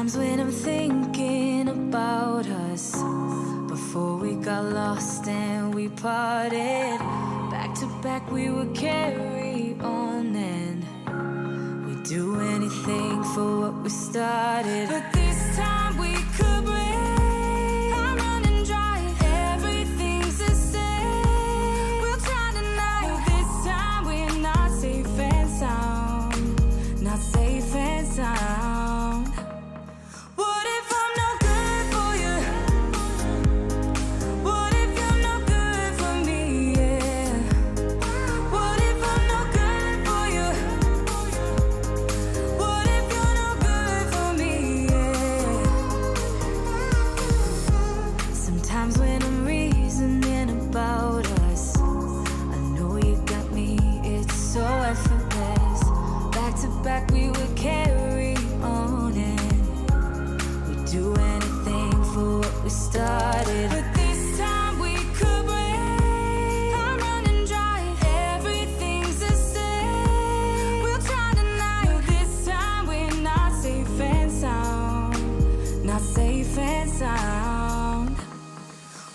Sometimes when I'm thinking about us, before we got lost and we parted, back to back we would carry on and we'd do anything for what we started. But this time we could break, I'll run and drive, everything's the same. We'll try tonight, this time we're not safe and sound, not safe and sound. Back we would carry on and we'd do anything for what we started. But this time we could break, I'll run and drive, everything's the same. We'll try tonight, this time we're not safe and sound, not safe and sound.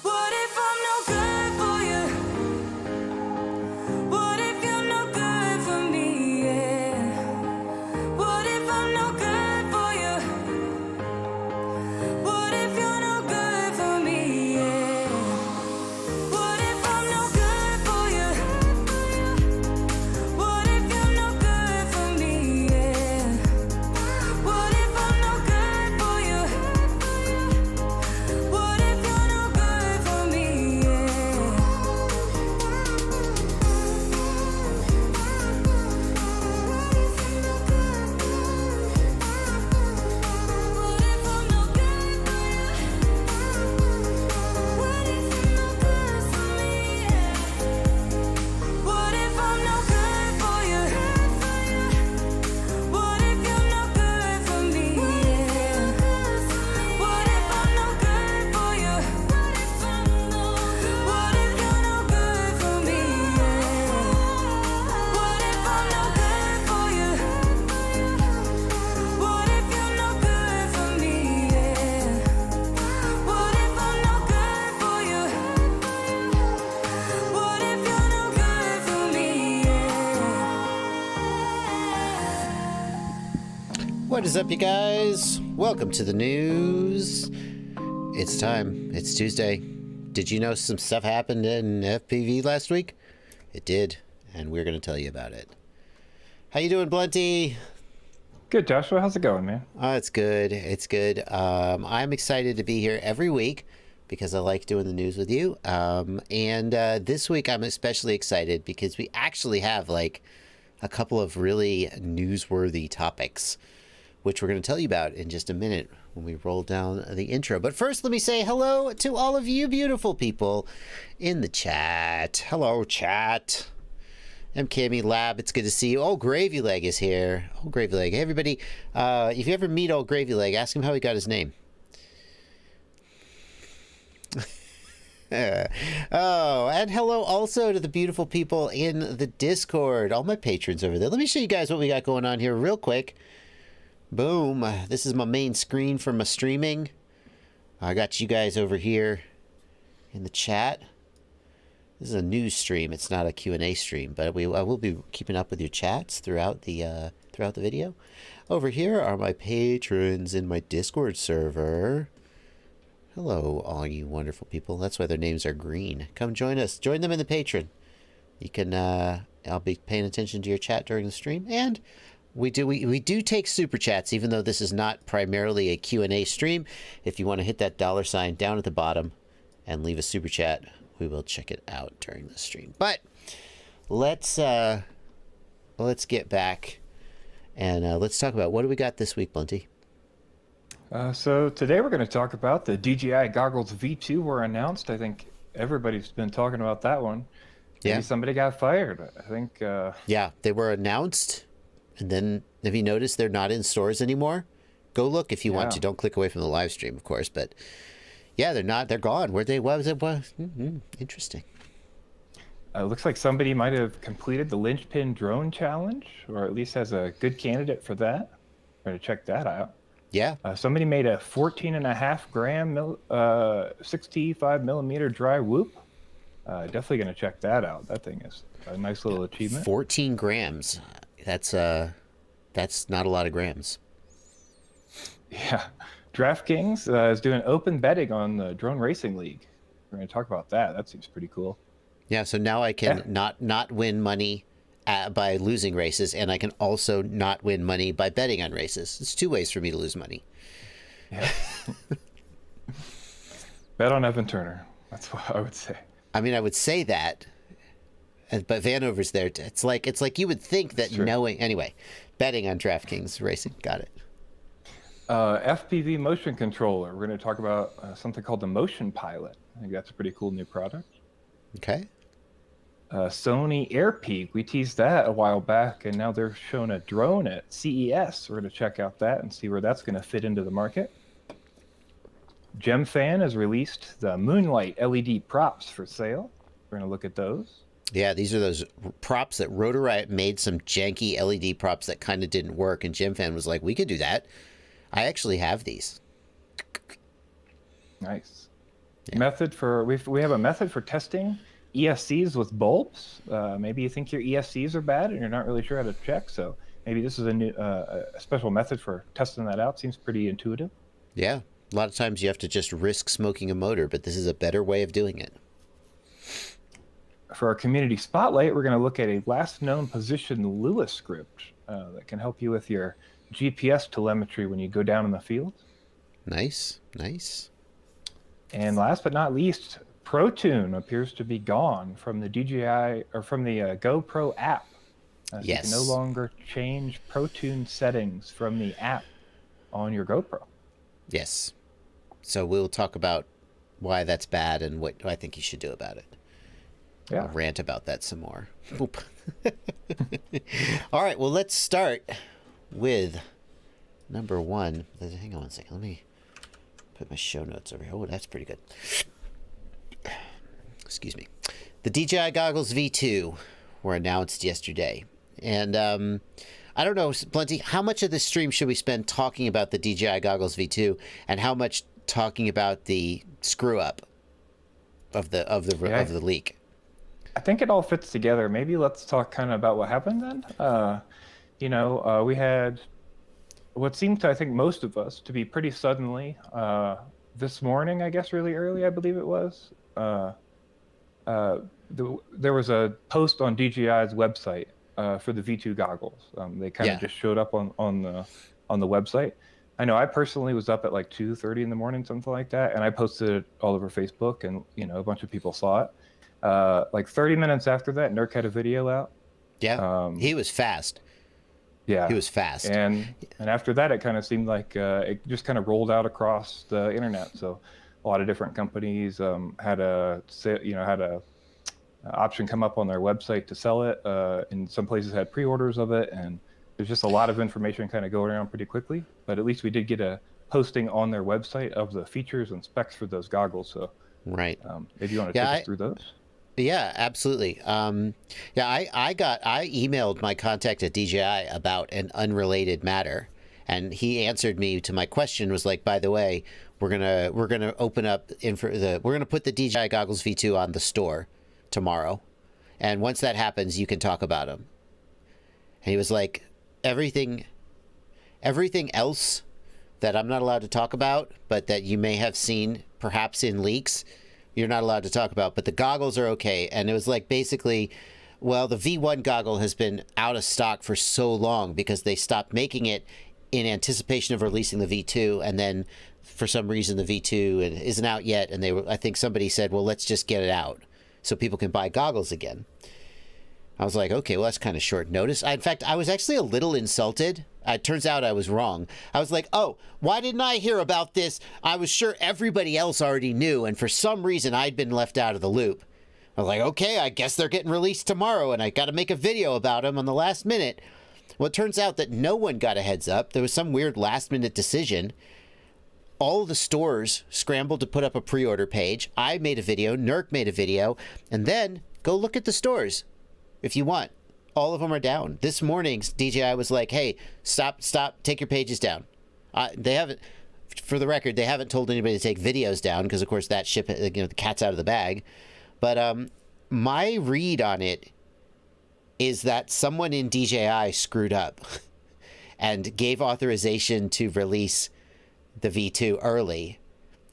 What if I'm no good for you? What if you're no good for me? Yeah. What is up, you guys? Welcome to the news. It's time. It's Tuesday. Did you know some stuff happened in FPV last week? It did, and we're going to tell you about it. How you doing, Blunty? Good, Joshua. How's it going, man? It's good. It's good. I'm excited to be here every week because I like doing the news with you. And this week I'm especially excited because we actually have like a couple of really newsworthy topics, which we're going to tell you about in just a minute when we roll down the intro. But first, let me say hello to all of you beautiful people in the chat. Hello, chat. I'm Cammy Lab. It's good to see you. Old Gravy Leg is here. Old Gravy Leg. Hey, everybody. If you ever meet Old Gravy Leg, ask him how he got his name. Oh, and hello also to the beautiful people in the Discord. All my patrons over there. Let me show you guys what we got going on here real quick. Boom. This is my main screen for my streaming. I got you guys over here in the chat. This is a news stream. It's not a Q&A stream, but I will be keeping up with your chats throughout the video. Over here are my patrons in my Discord server. Hello, all you wonderful people. That's why their names are green. Come join us. Join them in the Patreon. You can, I'll be paying attention to your chat during the stream, and we do take super chats, even though this is not primarily a Q&A stream. If you want to hit that $sign down at the bottom and leave a super chat, we will check it out during the stream. But let's get back and let's talk about what do we got this week, Blunty. So today we're going to talk about the DJI Goggles V2 were announced. I think everybody's been talking about that one. Maybe Yeah. somebody got fired. I think. Yeah, they were announced, and then have you noticed they're not in stores anymore? Go look if you want to. Don't click away from the live stream, of course. But yeah, they're not. They're gone. Where'd they? What was it? Interesting. It looks like somebody might have completed the Lynchpin drone challenge, or at least has a good candidate for that. Better check that out. Yeah. Somebody made a 14.5 gram, 65 millimeter dry whoop. Definitely going to check that out. That thing is a nice little achievement. 14 grams. That's not a lot of grams. Yeah. Draftkings is doing open betting on the Drone Racing League. We're going to talk about that. That seems pretty cool. Yeah, so now I can not win money by losing races, and I can also not win money by betting on races. It's 2 ways for me to lose money. Yeah. Bet on Evan Turner. That's what I would say. I mean, I would say that, but Vanover's there. It's like you would think that knowing... Anyway, betting on DraftKings Racing. Got it. FPV motion controller. We're going to talk about something called the MotionPilot. I think that's a pretty cool new product. Okay. Sony AirPeak. We teased that a while back, and now they're showing a drone at CES. We're going to check out that and see where that's going to fit into the market. Gemfan has released the Moonlight LED props for sale. We're going to look at those. Yeah, these are those props that Rotor Riot made some janky LED props that kind of didn't work, and Gemfan was like, we could do that. I actually have these. Nice. Yeah. We have a method for testing ESCs with bulbs. Maybe you think your ESCs are bad and you're not really sure how to check, so maybe this is a new a special method for testing that out. Seems pretty intuitive. Yeah. A lot of times you have to just risk smoking a motor, but this is a better way of doing it. For our community spotlight, we're going to look at a last known position Lua Script that can help you with your GPS telemetry when you go down in the field. Nice, nice. And last but not least, Protune appears to be gone from the DJI or from the GoPro app. So yes. You can no longer change Protune settings from the app on your GoPro. Yes. So we'll talk about why that's bad and what I think you should do about it. Yeah. I'll rant about that some more. Oop. All right, well, let's start with number 1. Hang on one second. Let me put my show notes over here. Oh, that's pretty good. Excuse me. The DJI Goggles V2 were announced yesterday. And I don't know, Blunty, how much of this stream should we spend talking about the DJI Goggles V2 and how much talking about the screw up of the leak? I think it all fits together. Maybe let's talk kind of about what happened then. We had what seemed to, I think, most of us to be pretty suddenly this morning, I guess, really early, I believe it was. There was a post on DJI's website for the V2 goggles. They kind of just showed up on the website. I know I personally was up at like 2:30 in the morning, something like that, and I posted it all over Facebook, and a bunch of people saw it. Like 30 minutes after that, Nurk had a video out. Yeah, he was fast. Yeah, he was fast. And after that, it kind of seemed like it just kind of rolled out across the internet. So a lot of different companies had a option come up on their website to sell it. And some places had pre-orders of it, and there's just a lot of information kind of going around pretty quickly. But at least we did get a posting on their website of the features and specs for those goggles. So right, if you want to take us through those. Yeah, absolutely. I emailed my contact at DJI about an unrelated matter, and he answered me to my question. Was like, by the way, we're gonna open up we're gonna put the DJI Goggles V2 on the store tomorrow, and once that happens, you can talk about them. And he was like, everything else that I'm not allowed to talk about, but that you may have seen perhaps in leaks, you're not allowed to talk about, but the goggles are okay. And it was like, basically, well, the V1 goggle has been out of stock for so long because they stopped making it in anticipation of releasing the V2, and then for some reason the V2 isn't out yet, and I think somebody said, well, let's just get it out so people can buy goggles again. I was like, okay, well, that's kind of short notice. In fact, I was actually a little insulted. It turns out I was wrong. I was like, oh, why didn't I hear about this? I was sure everybody else already knew, and for some reason I'd been left out of the loop. I was like, okay, I guess they're getting released tomorrow, and I got to make a video about them on the last minute. Well, it turns out that no one got a heads up. There was some weird last-minute decision. All of the stores scrambled to put up a pre-order page. I made a video, Nurk made a video, and then go look at the stores if you want. All of them are down. This morning, DJI was like, hey, stop, take your pages down. They haven't, for the record, they haven't told anybody to take videos down because, of course, that the cat's out of the bag. But my read on it is that someone in DJI screwed up and gave authorization to release the V2 early.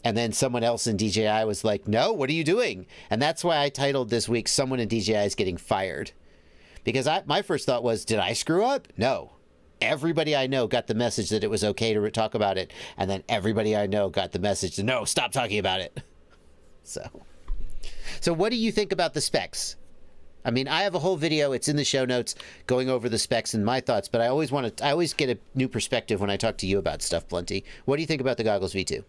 And then someone else in DJI was like, no, what are you doing? And that's why I titled this week, Someone in DJI is Getting Fired. Because my first thought was, did I screw up? No. Everybody I know got the message that it was okay to talk about it. And then everybody I know got the message, no, stop talking about it. So what do you think about the specs? I mean, I have a whole video, it's in the show notes, going over the specs and my thoughts, but I always get a new perspective when I talk to you about stuff, Blunty. What do you think about the Goggles V2?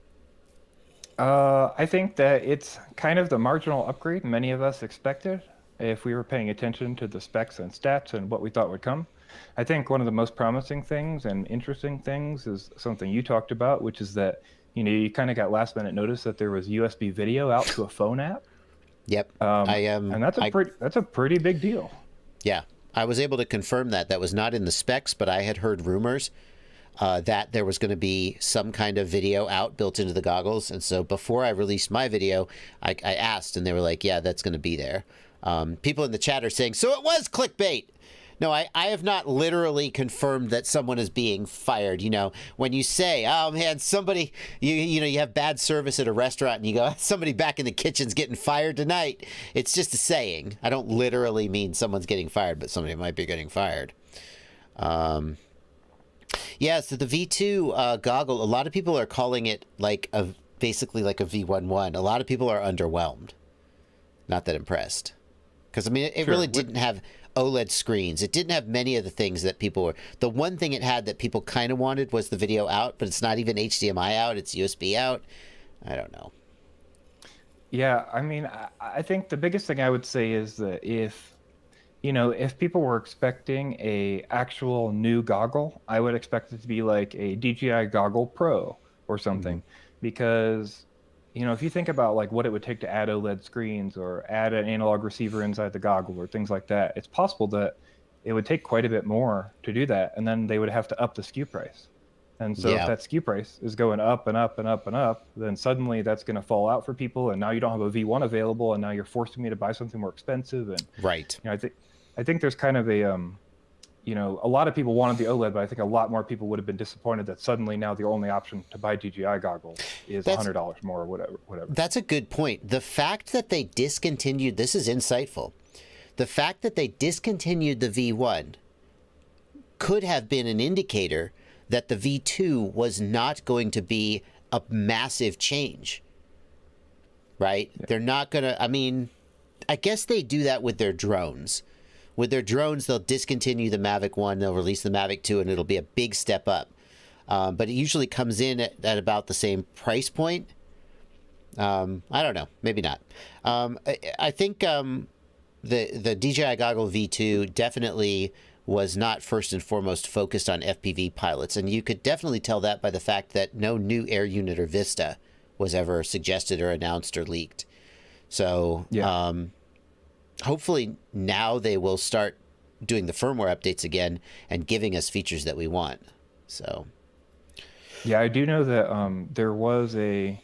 I think that it's kind of the marginal upgrade many of us expected if we were paying attention to the specs and stats and what we thought would come. I think one of the most promising things and interesting things is something you talked about, which is that, you kind of got last minute notice that there was USB video out to a phone app. Yep. And that's a pretty big deal. Yeah. I was able to confirm that. That was not in the specs, but I had heard rumors that there was going to be some kind of video out built into the goggles. And so before I released my video, I asked, and they were like, yeah, that's going to be there. People in the chat are saying, so it was clickbait. No, I have not literally confirmed that someone is being fired. When you say, oh, man, somebody, you have bad service at a restaurant and you go, somebody back in the kitchen's getting fired tonight. It's just a saying. I don't literally mean someone's getting fired, but somebody might be getting fired. Yeah, so the V2 goggle, a lot of people are calling it basically like a V11. A lot of people are underwhelmed. Not that impressed. Because, I mean, it really didn't have OLED screens. It didn't have many of the things that people were... The one thing it had that people kind of wanted was the video out, but it's not even HDMI out. It's USB out. I don't know. Yeah, I mean, I think the biggest thing I would say is that if people were expecting a actual new goggle, I would expect it to be like a DJI Goggle Pro or something. Because, if you think about like what it would take to add OLED screens or add an analog receiver inside the goggle or things like that, it's possible that it would take quite a bit more to do that. And then they would have to up the SKU price. And so if that SKU price is going up and up and up and up, then suddenly that's going to fall out for people. And now you don't have a V1 available. And now you're forcing me to buy something more expensive. And right. I think there's kind of a lot of people wanted the OLED, but I think a lot more people would have been disappointed that suddenly now the only option to buy DJI goggles is $100 more or whatever. That's a good point. The fact that they discontinued, this is insightful. The fact that they discontinued the V1 could have been an indicator that the V2 was not going to be a massive change, right? Yeah. They're not going to, I mean, I guess they do that with their drones. With their drones, they'll discontinue the Mavic 1, they'll release the Mavic 2, and it'll be a big step up. But it usually comes in at about the same price point. I don't know, maybe not. I think the DJI Goggle V2 definitely was not first and foremost focused on FPV pilots, and you could definitely tell that by the fact that no new air unit or Vista was ever suggested or announced or leaked. So hopefully now they will start doing the firmware updates again and giving us features that we want. So yeah, I do know that there was a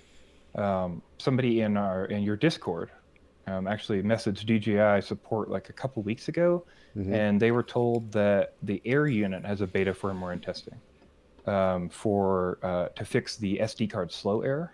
somebody in your Discord actually messaged DJI support like a couple weeks ago, and they were told that the Air unit has a beta firmware in testing to fix the SD card slow error.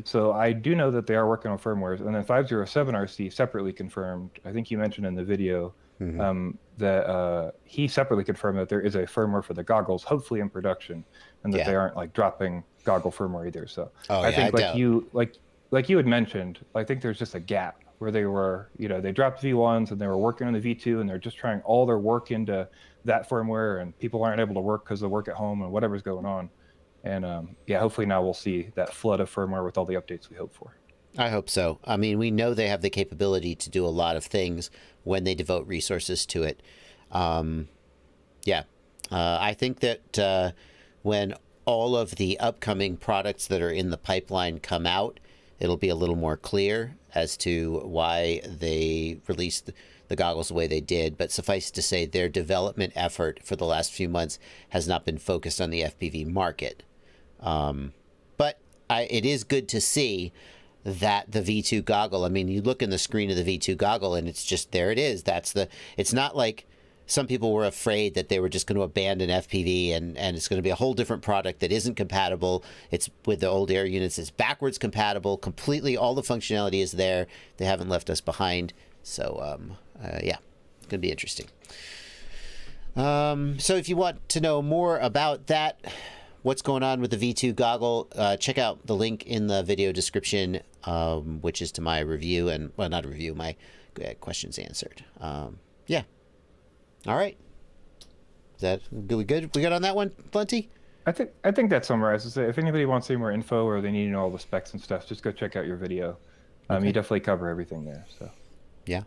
So I do know that they are working on firmwares, and then 507RC separately confirmed, I think you mentioned in the video, that he separately confirmed that there is a firmware for the goggles, hopefully in production, and that they aren't like dropping goggle firmware either. So I think like you had mentioned, I think there's just a gap where they were, they dropped V1s and they were working on the V2 and they're just trying all their work into that firmware, and people aren't able to work because they work at home and whatever's going on. And hopefully now we'll see that flood of firmware with all the updates we hope for. I hope so. I mean, we know they have the capability to do a lot of things when they devote resources to it. I think that when all of the upcoming products that are in the pipeline come out, it'll be a little more clear as to why they released the goggles the way they did. But suffice to say, their development effort for the last few months has not been focused on the FPV market. But it is good to see that the V2 goggle, I mean, you look in the screen of the V2 goggle and it's just, there it is. It's not like some people were afraid that they were just going to abandon FPV and it's going to be a whole different product that isn't compatible. It's with the old air units. It's backwards compatible completely. All the functionality is there. They haven't left us behind. So, yeah, it's going to be interesting. So if you want to know more about that, what's going on with the V2 goggle, check out the link in the video description, which is to my review and, well, not a review, my questions answered. Yeah. All right. Is that we good? We good on that one, Blunty? I think that summarizes it. If anybody wants any more info or they need to know all the specs and stuff, just go check out your video. Okay. You definitely cover everything there. So. Yeah.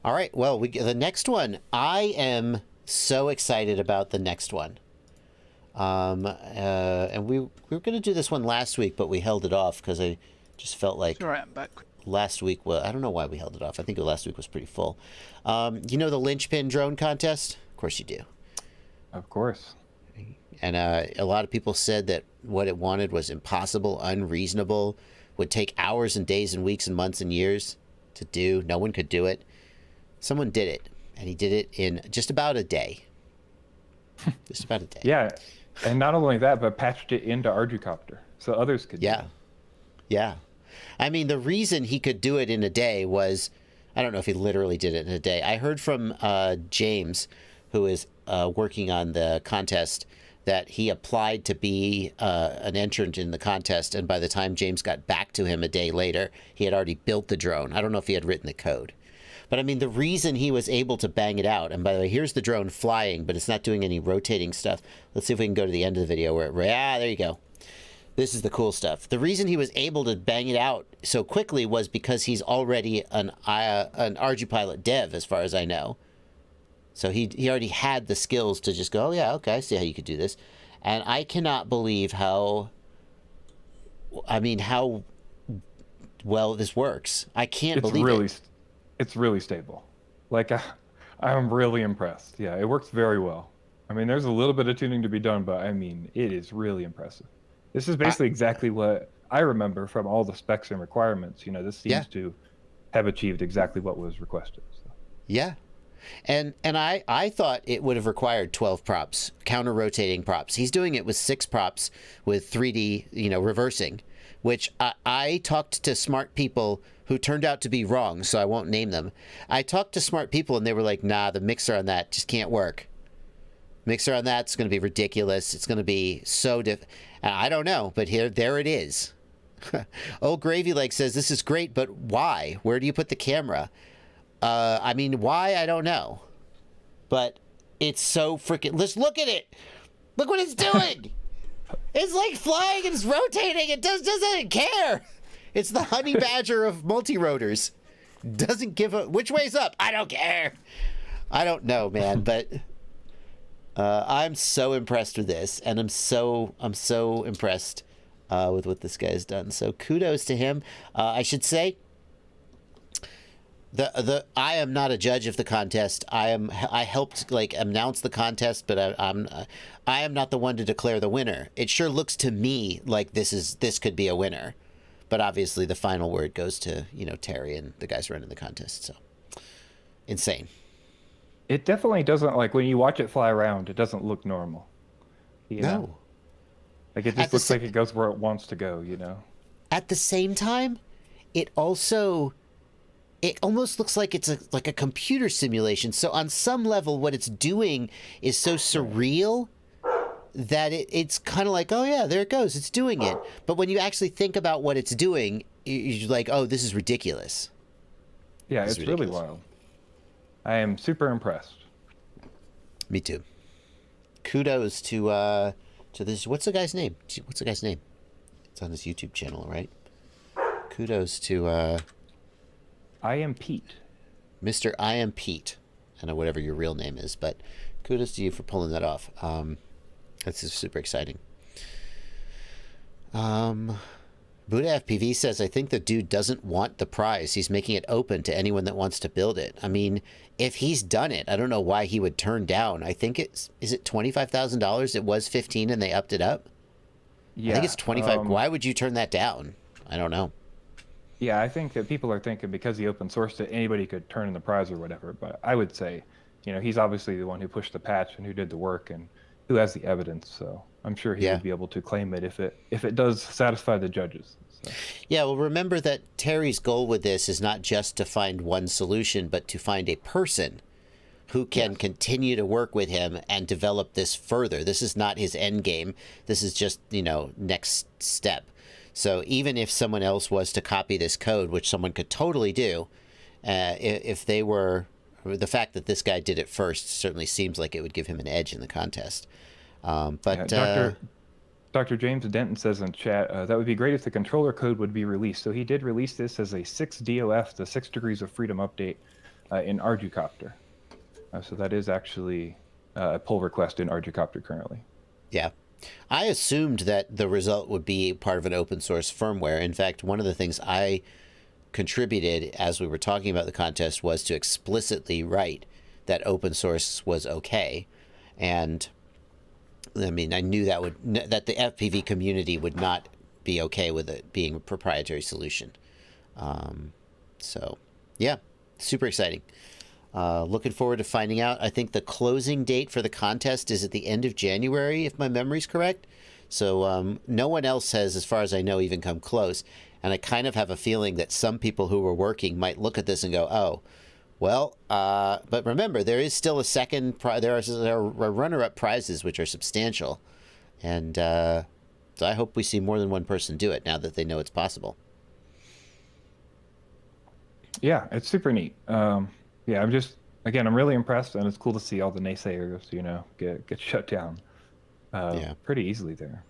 All right. Well, the next one, I am so excited about the next one. And we were going to do this one last week, but we held it off because I just felt like All right, I'm back. last week, well, I don't know why we held it off. I think last week was pretty full. You know the Lynchpin drone contest? Of course you do. Of course. And a lot of people said that what it wanted was impossible, unreasonable, would take hours and days and weeks and months and years to do. No one could do it. Someone did it, and he did it in just about a day. Just about a day. Yeah, and not only that, but patched it into quadcopter so others could. Yeah, do it. Yeah. I mean, the reason he could do it in a day was, I don't know if he literally did it in a day. I heard from James, who is working on the contest, that he applied to be an entrant in the contest, and by the time James got back to him a day later, he had already built the drone. I don't know if he had written the code. But I mean, the reason he was able to bang it out, and by the way, here's the drone flying, but it's not doing any rotating stuff. Let's see if we can go to the end of the video where, there you go. This is the cool stuff. The reason he was able to bang it out so quickly was because he's already an RGPilot dev, as far as I know. So he already had the skills to just go, oh yeah, okay, I see how you could do this. And I cannot believe how well this works. I can't believe it. It's really stable. Like, I'm really impressed. Yeah, it works very well. I mean, there's a little bit of tuning to be done, but I mean, it is really impressive. This is basically exactly what I remember from all the specs and requirements. You know, this seems to have achieved exactly what was requested. So. Yeah. And I thought it would have required 12 props, counter-rotating props. He's doing it with 6 props with 3D, reversing, which I talked to smart people who turned out to be wrong, so I won't name them. I talked to smart people, and they were like, nah, the mixer on that just can't work. Mixer on that's going to be ridiculous. It's going to be so I don't know, but there it is. Old Gravy Leg says, this is great, but why? Where do you put the camera? I mean, why? I don't know. But it's so freaking... Let's look at it. Look what it's doing. It's like flying and it's rotating. It doesn't care. It's the honey badger of multi-rotors. Doesn't give a... Which way's up? I don't care. I don't know, man, but... I'm so impressed with this, and I'm so impressed with what this guy's done. So kudos to him. I should say, I am not a judge of the contest. I helped announce the contest, but I am not the one to declare the winner. It sure looks to me like this could be a winner, but obviously the final word goes to Terry and the guys running the contest. So insane. It definitely doesn't, when you watch it fly around, it doesn't look normal. No. Like, it just looks like it goes where it wants to go, At the same time, it almost looks like it's a computer simulation. So on some level, what it's doing is so surreal that it's kind of like, oh yeah, there it goes, it's doing it. But when you actually think about what it's doing, you're like, oh, this is ridiculous. Yeah, it's really wild. I am super impressed. Me too. Kudos to this. What's the guy's name? It's on his YouTube channel, right? Kudos to I am Pete. Mr. I am Pete. I know whatever your real name is, but kudos to you for pulling that off. That's just super exciting. Buddha FPV says, I think the dude doesn't want the prize. He's making it open to anyone that wants to build it. I mean, if he's done it, I don't know why he would turn down. I think is it $25,000? It was 15 and they upped it up. Yeah, I think it's 25. Why would you turn that down? I don't know. Yeah, I think that people are thinking because he open sourced it, anybody could turn in the prize or whatever. But I would say, he's obviously the one who pushed the patch and who did the work and who has the evidence. So I'm sure he would be able to claim it if it does satisfy the judges. So. Yeah, well, remember that Terry's goal with this is not just to find one solution, but to find a person who can continue to work with him and develop this further. This is not his end game. This is just, next step. So even if someone else was to copy this code, which someone could totally do, if they were, the fact that this guy did it first certainly seems like it would give him an edge in the contest. Dr. James Denton says in chat, that would be great if the controller code would be released. So he did release this as a 6DOF, the 6 Degrees of Freedom update in Arducopter. So that is actually a pull request in Arducopter currently. Yeah. I assumed that the result would be part of an open source firmware. In fact, one of the things I contributed as we were talking about the contest was to explicitly write that open source was okay. And I mean, I knew that the FPV community would not be okay with it being a proprietary solution. So yeah, super exciting. Looking forward to finding out. I think the closing date for the contest is at the end of January, if my memory's correct. So no one else has, as far as I know, even come close. And I kind of have a feeling that some people who were working might look at this and go, oh, well, but remember, there is still a second there are runner-up prizes, which are substantial. And so I hope we see more than one person do it now that they know it's possible. Yeah, it's super neat. Yeah, I'm really impressed, and it's cool to see all the naysayers, get shut down pretty easily there.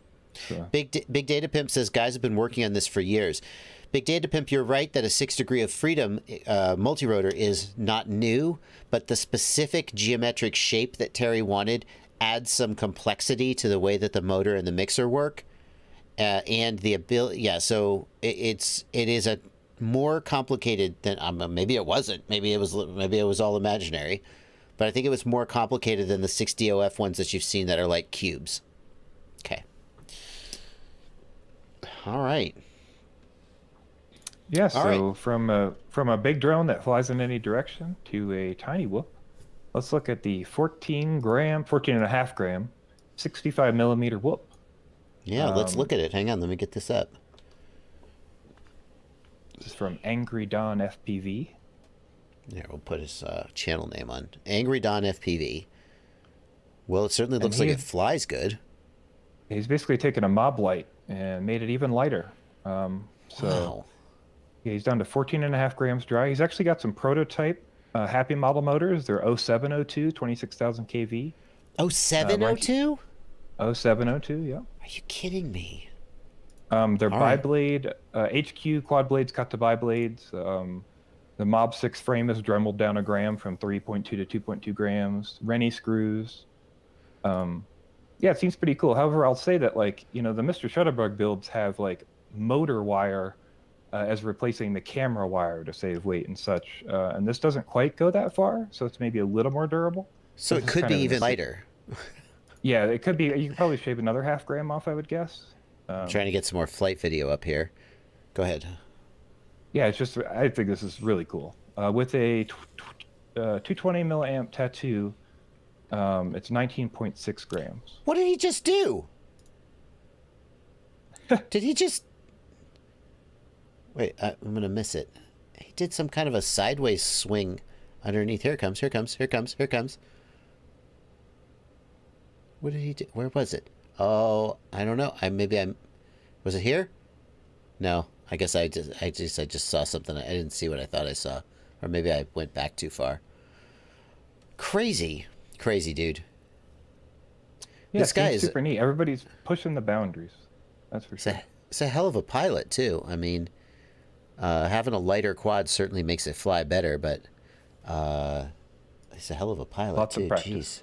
So. Big Data Pimp says, guys have been working on this for years. Big Data Pimp, you're right that a 6 Degree of Freedom multirotor is not new, but the specific geometric shape that Terry wanted adds some complexity to the way that the motor and the mixer work, and the ability. Yeah, so it is a more complicated than maybe it wasn't. Maybe it was all imaginary, but I think it was more complicated than the 6DOF ones that you've seen that are like cubes. Okay. All right. Yeah, so from a big drone that flies in any direction to a tiny whoop, let's look at the 14.5 gram, 65 millimeter whoop. Yeah, let's look at it. Hang on, let me get this up. This is from Angry Don FPV. Yeah, we'll put his channel name on. Angry Don FPV. Well, it certainly looks like it flies good. He's basically taken a mob light and made it even lighter. Wow. Yeah, he's down to 14.5 grams dry. He's actually got some prototype Happy model motors. They're 0702, 26,000 kV. 0702? 0702, yeah. Are you kidding me? They're bi-blade, HQ quad blades cut to bi-blades. The Mob 6 frame is dremeled down a gram from 3.2 to 2.2 grams. Rennie screws. Yeah, it seems pretty cool. However, I'll say that, the Mr. Shutterbug builds have, motor wire as replacing the camera wire to save weight and such. And this doesn't quite go that far, so it's maybe a little more durable. So it could be even lighter. Yeah, it could be. You could probably shave another half gram off, I would guess. I'm trying to get some more flight video up here. Go ahead. Yeah, I think this is really cool. With a 220 milliamp tattoo, it's 19.6 grams. What did he just do? Did he just... Wait, I'm going to miss it. He did some kind of a sideways swing underneath. Here it comes, here it comes, here it comes, here it comes. What did he do? Where was it? Oh, I don't know. Was it here? No, I guess I just saw something. I didn't see what I thought I saw. Or maybe I went back too far. Crazy dude. Yeah, this guy is super neat. Everybody's pushing the boundaries. That's for sure. It's a hell of a pilot too. I mean, having a lighter quad certainly makes it fly better, but he's a hell of a pilot. Lots too. of practice. Jeez.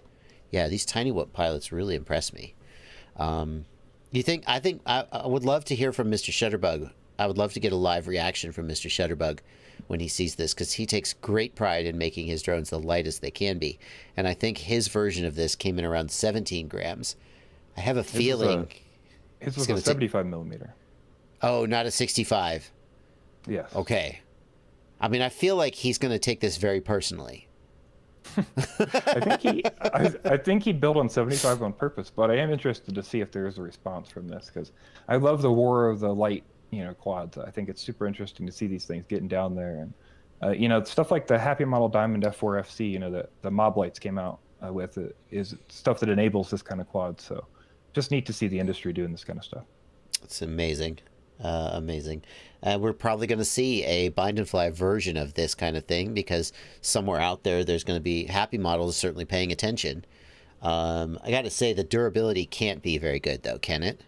Yeah, these tiny whoop pilots really impress me. I would love to hear from Mr. Shutterbug. I would love to get a live reaction from Mr. Shutterbug when he sees this, because he takes great pride in making his drones the lightest they can be. And I think his version of this came in around 17 grams. I have a feeling... His was a 75 millimeter. Oh, not a 65. Yes. Okay. I mean, I feel like he's going to take this very personally. I think he built on 75 on purpose, but I am interested to see if there is a response from this, because I love the war of the light, quads. I think it's super interesting to see these things getting down there, and stuff like the Happy Model Diamond F4 FC, the Mob Lights came out with it, is stuff that enables this kind of quad. So just neat to see the industry doing this kind of stuff. It's amazing. Amazing. We're probably going to see a bind and fly version of this kind of thing, because somewhere out there's going to be Happy Models certainly paying attention. I got to say, the durability can't be very good, though, can it?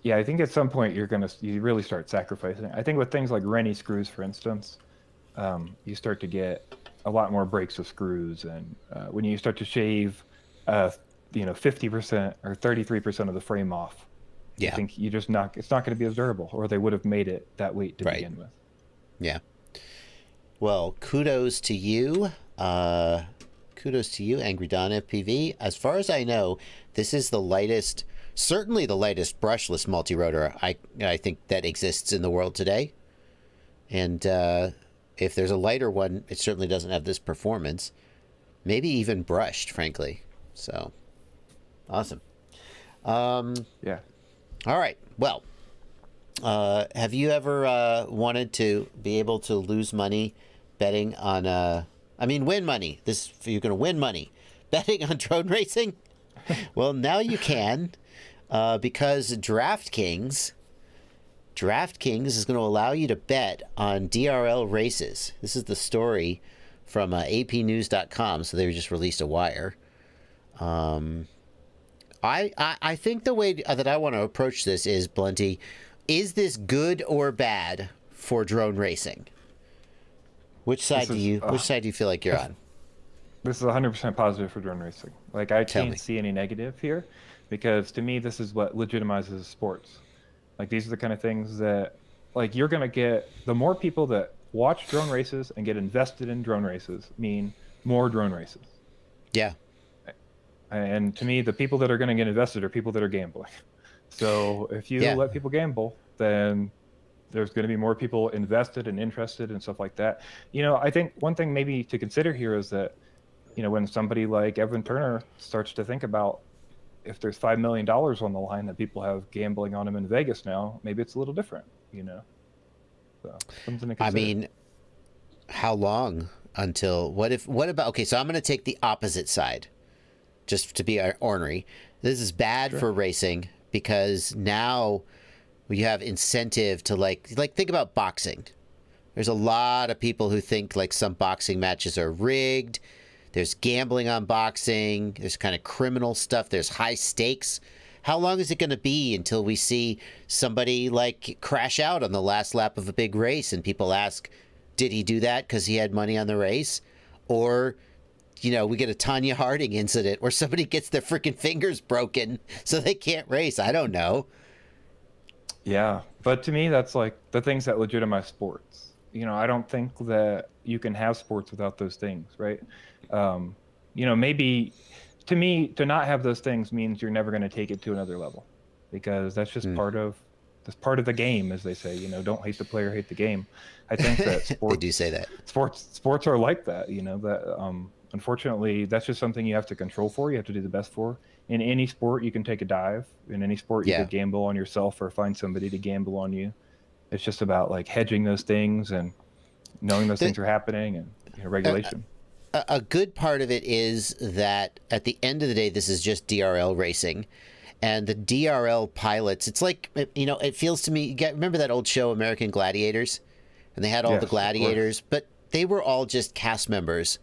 Yeah, I think at some point you really start sacrificing. I think with things like Rennie screws, for instance, you start to get a lot more breaks of screws, and when you start to shave, 50% or 33% of the frame off. Yeah. I think it's not going to be as durable, or they would have made it that weight to begin with. Yeah. Well, kudos to you. Kudos to you, Angry Don FPV. As far as I know, this is the lightest, certainly the lightest brushless multi-rotor I think that exists in the world today. And if there's a lighter one, it certainly doesn't have this performance. Maybe even brushed, frankly. So, awesome. Yeah. All right. Well, have you ever wanted to be able to lose money betting on, win money? You're going to win money betting on drone racing? Well, now you can, because Draftkings is going to allow you to bet on DRL races. This is the story from apnews.com, so they just released a wire. I think the way that I want to approach this is, Blunty, is this good or bad for drone racing? Which side do you feel like you're on? This is 100% positive for drone racing. Like, I can't see any negative here, because to me this is what legitimizes sports. Like, these are the kind of things that, like, you're going to get, the more people that watch drone races and get invested in drone races mean more drone races. Yeah. And to me, the people that are going to get invested are people that are gambling. So if you let people gamble, then there's going to be more people invested and interested and stuff like that. I think one thing maybe to consider here is that, when somebody like Evan Turner starts to think about, if there's $5 million on the line that people have gambling on him in Vegas now, maybe it's a little different, So something to consider. How long until, what about, okay, so I'm going to take the opposite side, just to be ornery. This is bad for racing, because now you have incentive to like think about boxing. There's a lot of people who think like some boxing matches are rigged. There's gambling on boxing. There's kind of criminal stuff. There's high stakes. How long is it going to be until we see somebody like crash out on the last lap of a big race and people ask, did he do that because he had money on the race? Or, we get a Tanya Harding incident where somebody gets their freaking fingers broken so they can't race. I don't know. Yeah, but to me, that's like the things that legitimize sports. I don't think that you can have sports without those things, right? Maybe to me, to not have those things means you're never going to take it to another level, because that's just part of the game, as they say. Don't hate the player, hate the game. I think that sports they do say that sports are like that. Unfortunately, that's just something you have to control for. You have to do the best for. In any sport, you can take a dive. In any sport, you could gamble on yourself or find somebody to gamble on you. It's just about like hedging those things and knowing those things are happening, and regulation. A good part of it is that at the end of the day, this is just DRL racing. And the DRL pilots, it's like, it feels to me, remember that old show, American Gladiators? And they had all the gladiators, but they were all just cast members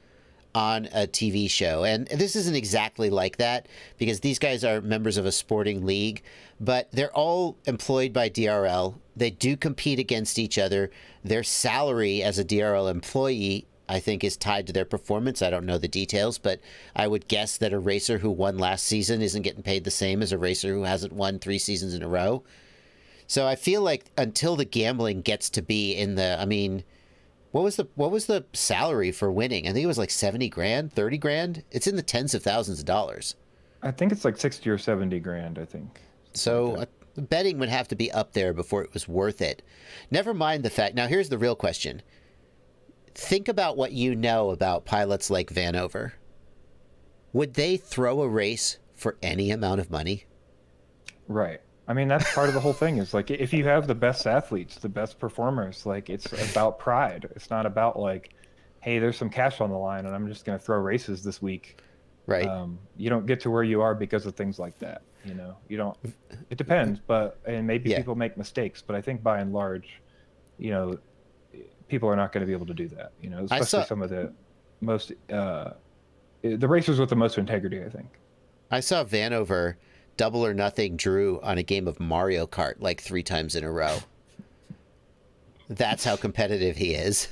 on a TV show. And this isn't exactly like that, because these guys are members of a sporting league, but they're all employed by DRL. They do compete against each other. Their salary as a DRL employee, I think, is tied to their performance. I don't know the details, but I would guess that a racer who won last season isn't getting paid the same as a racer who hasn't won 3 seasons in a row. So I feel like until the gambling gets to be in the, what was the salary for winning? I think it was like 70 grand, 30 grand. It's in the tens of thousands of dollars. I think it's like 60 or 70 grand, I think. So The betting would have to be up there before it was worth it. Never mind the fact. Now, here's the real question. Think about what you know about pilots like Vanover. Would they throw a race for any amount of money? Right. I mean, that's part of the whole thing is like, if you have the best athletes, the best performers, like it's about pride. It's not about like, hey, there's some cash on the line and I'm just going to throw races this week. Right. You don't get to where you are because of things like that. You know, you don't, it depends, and maybe people make mistakes, but I think by and large, you know, people are not going to be able to do that, you know, especially some of the most, the racers with the most integrity, I think. I saw Vanover double or nothing Drew on a game of Mario Kart like 3 times in a row. That's how competitive he is.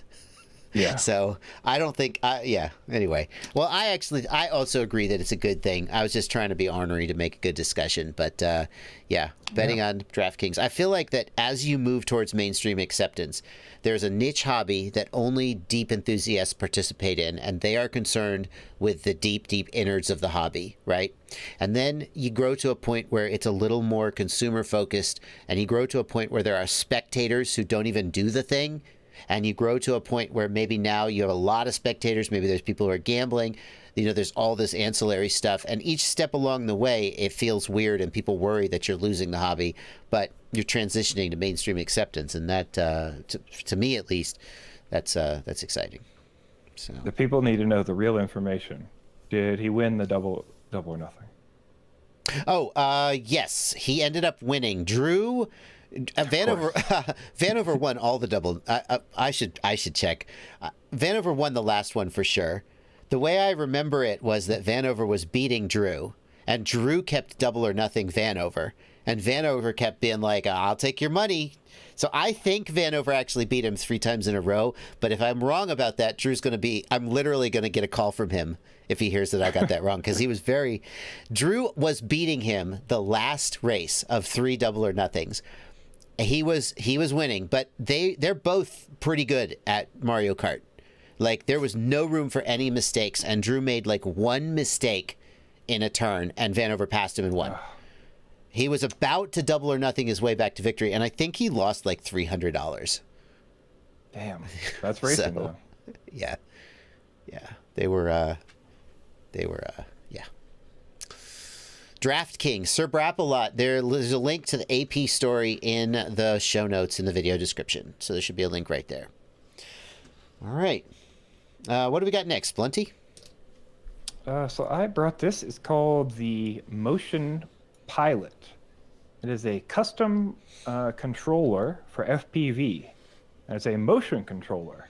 Yeah. So I don't think, anyway. Well, I also agree that it's a good thing. I was just trying to be ornery to make a good discussion. But betting on Draftkings. I feel like that as you move towards mainstream acceptance, there's a niche hobby that only deep enthusiasts participate in, and they are concerned with the deep, deep innards of the hobby, right? And then you grow to a point where it's a little more consumer focused, and you grow to a point where there are spectators who don't even do the thing. And you grow to a point where maybe now you have a lot of spectators. Maybe there's people who are gambling. You know, there's all this ancillary stuff. And each step along the way, it feels weird and people worry that you're losing the hobby. But you're transitioning to mainstream acceptance. And that, to me at least, that's exciting. So the people need to know the real information. Did he win the double or nothing? Oh, yes. He ended up winning. Drew... Vanover won all the double. I should check. Vanover won the last one for sure. The way I remember it was that Vanover was beating Drew, and Drew kept double or nothing Vanover, and Vanover kept being like, "I'll take your money." So I think Vanover actually beat him 3 times in a row. But if I'm wrong about that, I'm literally going to get a call from him if he hears that I got that wrong, because Drew was beating him the last race of 3 double or nothings. He was winning, but they're both pretty good at Mario Kart. Like, there was no room for any mistakes, and Drew made like 1 mistake in a turn, and Vanover passed him and won. He was about to double or nothing his way back to victory, and I think he lost like $300. Damn, that's racing So, though. Yeah, they were. Draftkings, Sir Brapalot. There's a link to the AP story in the show notes in the video description. So there should be a link right there. All right. What do we got next, Blunty? So I brought this. It's called the MotionPilot. It is a custom controller for FPV. And it's a motion controller.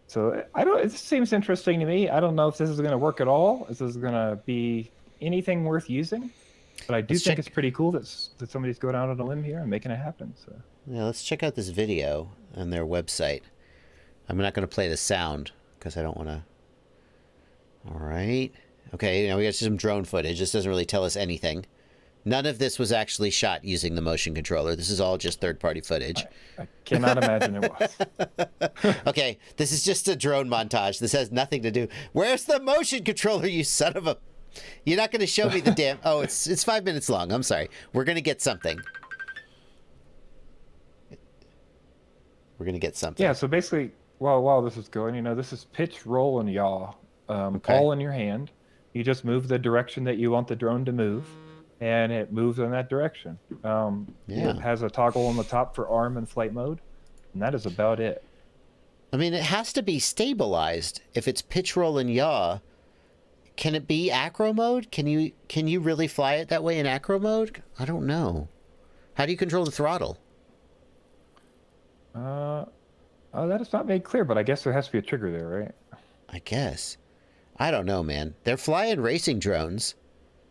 So it seems interesting to me. I don't know if this is going to work at all. If this is going to be anything worth using, but I do think it's pretty cool that somebody's going out on a limb here and making it happen. So yeah, let's check out this video on their website. I'm not going to play the sound because I don't want to. All right. Okay, now we got some drone footage. This doesn't really tell us anything. None of this was actually shot using the motion controller. This is all just third-party footage. I cannot imagine it was. Okay, this is just a drone montage. This has nothing to do. Where's the motion controller, you son of a... You're not going to show me the damn... Oh, it's 5 minutes long. I'm sorry. We're going to get something. Yeah, so basically, while this is going, this is pitch, roll, and yaw. All in your hand. You just move the direction that you want the drone to move. And it moves in that direction. It has a toggle on the top for arm and flight mode, and that is about it. I mean, it has to be stabilized. If it's pitch, roll, and yaw, can it be acro mode? Can you really fly it that way in acro mode? I don't know. How do you control the throttle? That is not made clear, but I guess there has to be a trigger there, right? I guess. I don't know, man. They're flying racing drones.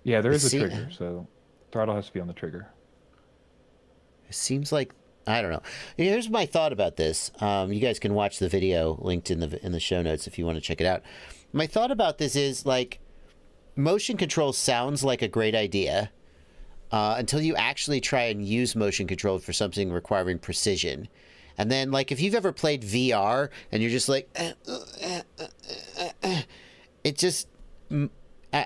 Yeah, there is a trigger, so throttle has to be on the trigger. It seems like, I don't know. Here's my thought about this. You guys can watch the video linked in the show notes if you want to check it out. My thought about this is, like, motion control sounds like a great idea until you actually try and use motion control for something requiring precision. And then, like, if you've ever played VR and you're just like, it just...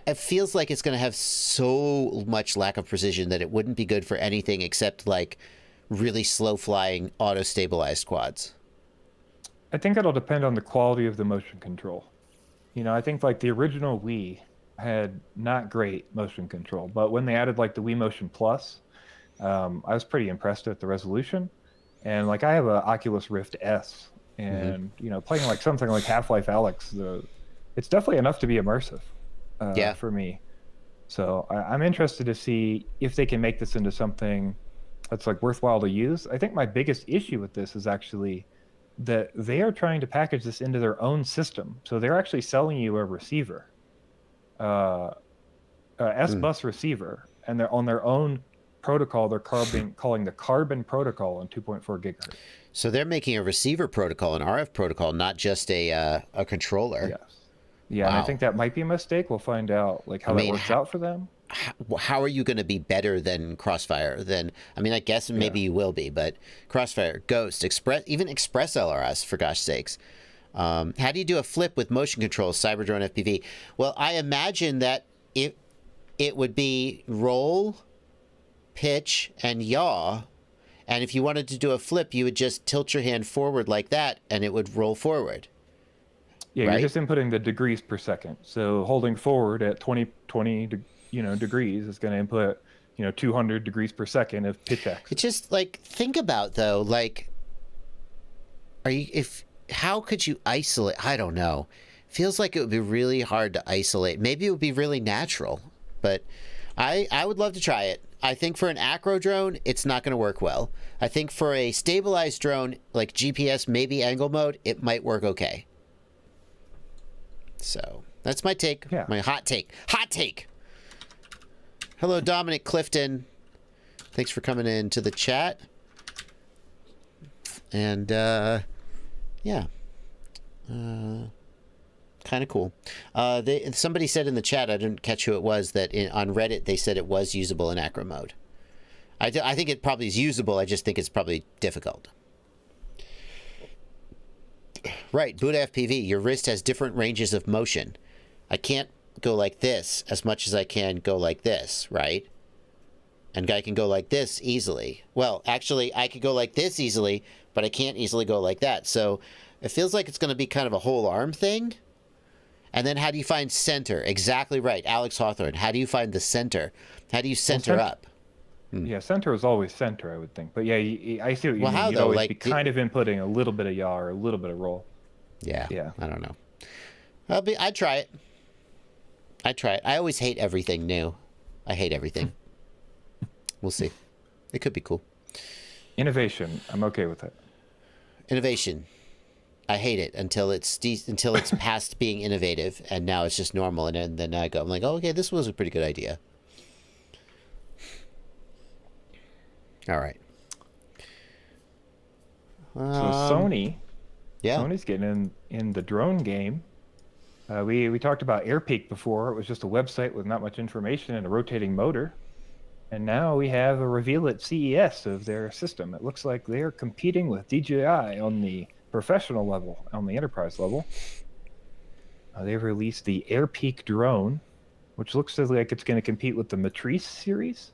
it feels like it's going to have so much lack of precision that it wouldn't be good for anything except like really slow flying auto stabilized quads. I think it'll depend on the quality of the motion control. You know, I think like the original Wii had not great motion control, but when they added like the Wii Motion Plus, I was pretty impressed at the resolution. And like I have a Oculus Rift S, and you know, playing like something like Half-Life Alyx, it's definitely enough to be immersive for me. So I'm interested to see if they can make this into something that's like worthwhile to use. I think my biggest issue with this is actually that they are trying to package this into their own system. So they're actually selling you a receiver, S-bus receiver, and they're on their own protocol. They're calling the Carbon protocol on 2.4 gigahertz. So they're making a receiver protocol, an RF protocol, not just a controller. Yes. Yeah, wow. And I think that might be a mistake. We'll find out like how that works out for them. How are you going to be better than Crossfire? I guess maybe you will be, but Crossfire, Ghost, Express, even Express LRS, for gosh sakes. How do you do a flip with motion controls, Cyberdrone FPV? Well, I imagine that it would be roll, pitch, and yaw. And if you wanted to do a flip, you would just tilt your hand forward like that, and it would roll forward. Yeah, right? You're just inputting the degrees per second. So holding forward at 20 degrees is going to input 200 degrees per second of pitch X. It's just like, think about though, like, how could you isolate? I don't know. Feels like it would be really hard to isolate. Maybe it would be really natural, but I would love to try it. I think for an acro drone, it's not going to work well. I think for a stabilized drone, like GPS, maybe angle mode, it might work okay. So that's my take. Yeah. My hot take. Hot take. Hello, Dominic Clifton. Thanks for coming into the chat. And yeah, kind of cool. Somebody said in the chat, I didn't catch who it was, that on Reddit they said it was usable in acro mode. I think it probably is usable. I just think it's probably difficult. Right, Buddha FPV, your wrist has different ranges of motion. I can't go like this as much as I can go like this, right? And guy can go like this easily. Well, actually, I could go like this easily, but I can't easily go like that. So it feels like it's going to be kind of a whole arm thing. And then how do you find center? Exactly right, Alex Hawthorne. How do you find the center? How do you center up? Yeah, center is always center, I would think. But yeah, I see what you mean. How You'd though? always Like be kind of inputting a little bit of yaw or a little bit of roll. Yeah. Yeah. I don't know. I'd try it. I always hate everything new. I hate everything. We'll see. It could be cool. Innovation. I'm okay with it. Innovation. I hate it until it's past being innovative, and now it's just normal. And then I'm like, oh, okay, this was a pretty good idea. All right. So Sony. Yeah. Sony's getting in the drone game. We talked about AirPeak before. It was just a website with not much information and a rotating motor. And now we have a reveal at CES of their system. It looks like they're competing with DJI on the professional level, on the enterprise level. They've released the AirPeak drone, which looks like it's going to compete with the Matrice series.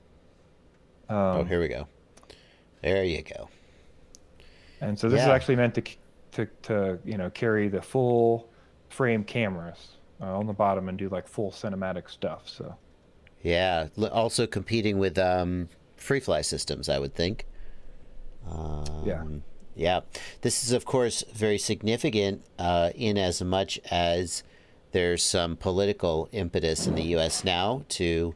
Here we go. There you go. And so this is actually meant to carry the full frame cameras on the bottom and do like full cinematic stuff. So yeah, also competing with free-fly systems, I would think. Yeah. This is, of course, very significant in as much as there's some political impetus in the U.S. now to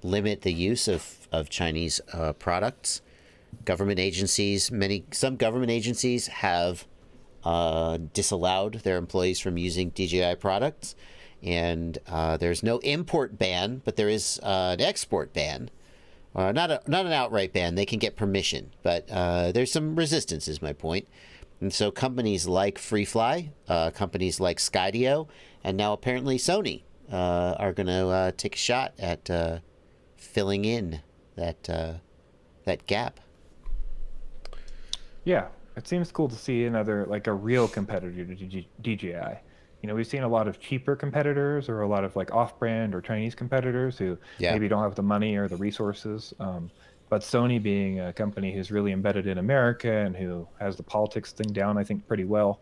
limit the use of Chinese products. Government agencies, some government agencies have disallowed their employees from using DJI products, and there's no import ban, but there is an export ban. Not an outright ban. They can get permission, but there's some resistance, is my point. And so companies like FreeFly, companies like Skydio, and now apparently Sony are going to take a shot at filling in that gap. Yeah, it seems cool to see another, like a real competitor to DJI. we've seen a lot of cheaper competitors or a lot of like off-brand or Chinese competitors who maybe don't have the money or the resources. But Sony being a company who's really embedded in America and who has the politics thing down, I think, pretty well,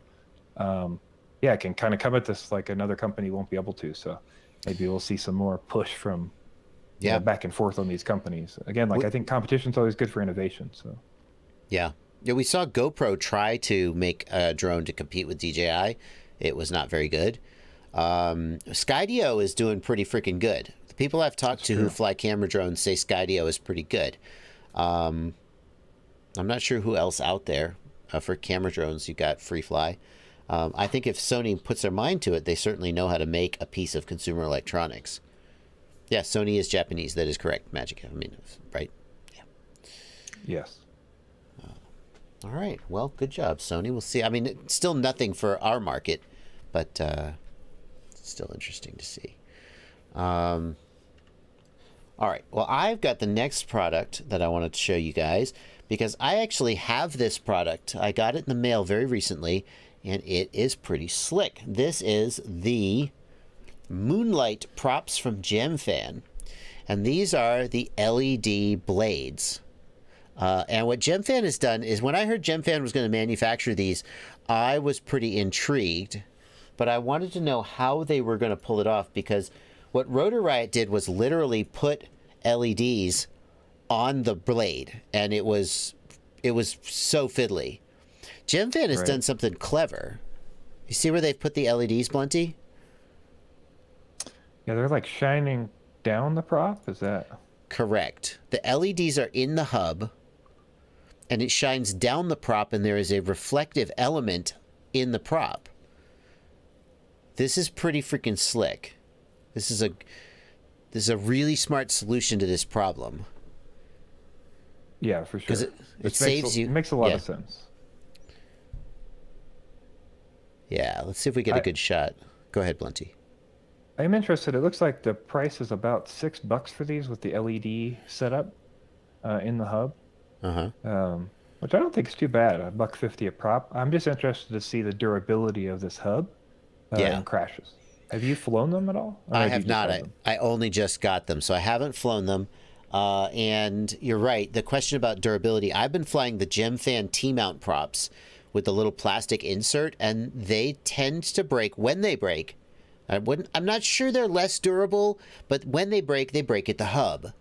can kind of come at this like another company won't be able to. So maybe we'll see some more push from back and forth on these companies. Again, like I think competition's always good for innovation. So yeah, we saw GoPro try to make a drone to compete with DJI. It was not very good. Skydio is doing pretty freaking good. The people I've talked to who fly camera drones say Skydio is pretty good. I'm not sure who else out there for camera drones. You got FreeFly. I think if Sony puts their mind to it, they certainly know how to make a piece of consumer electronics. Yeah, Sony is Japanese. That is correct, Magic. I mean, right? Yeah. Yes. All right. Well, good job, Sony. We'll see. I mean, it's still nothing for our market, but it's still interesting to see. All right. Well, I've got the next product that I wanted to show you guys because I actually have this product. I got it in the mail very recently, and it is pretty slick. This is the Moonlight props from Gemfan, and these are the LED blades. And what Gemfan has done is when I heard Gemfan was going to manufacture these, I was pretty intrigued, but I wanted to know how they were going to pull it off because what Rotor Riot did was literally put LEDs on the blade, and it was so fiddly. Gemfan has done something clever. You see where they've put the LEDs, Blunty? Yeah, they're like shining down the prop. Is that correct? The LEDs are in the hub, and it shines down the prop, and there is a reflective element in the prop. This is pretty freaking slick. This is a really smart solution to this problem. Yeah, for sure. Because it saves you. It makes a lot of sense. Yeah, let's see if we get a good shot. Go ahead, Blunty. I'm interested. It looks like the price is about $6 for these with the LED setup in the hub. Which I don't think is too bad. $1.50 a prop. I'm just interested to see the durability of this hub and crashes. Have you flown them at all? I have not. I only just got them, so I haven't flown them. And you're right. The question about durability, I've been flying the Gemfan T-mount props with the little plastic insert, and they tend to break. When they break, I'm not sure they're less durable, but when they break at the hub.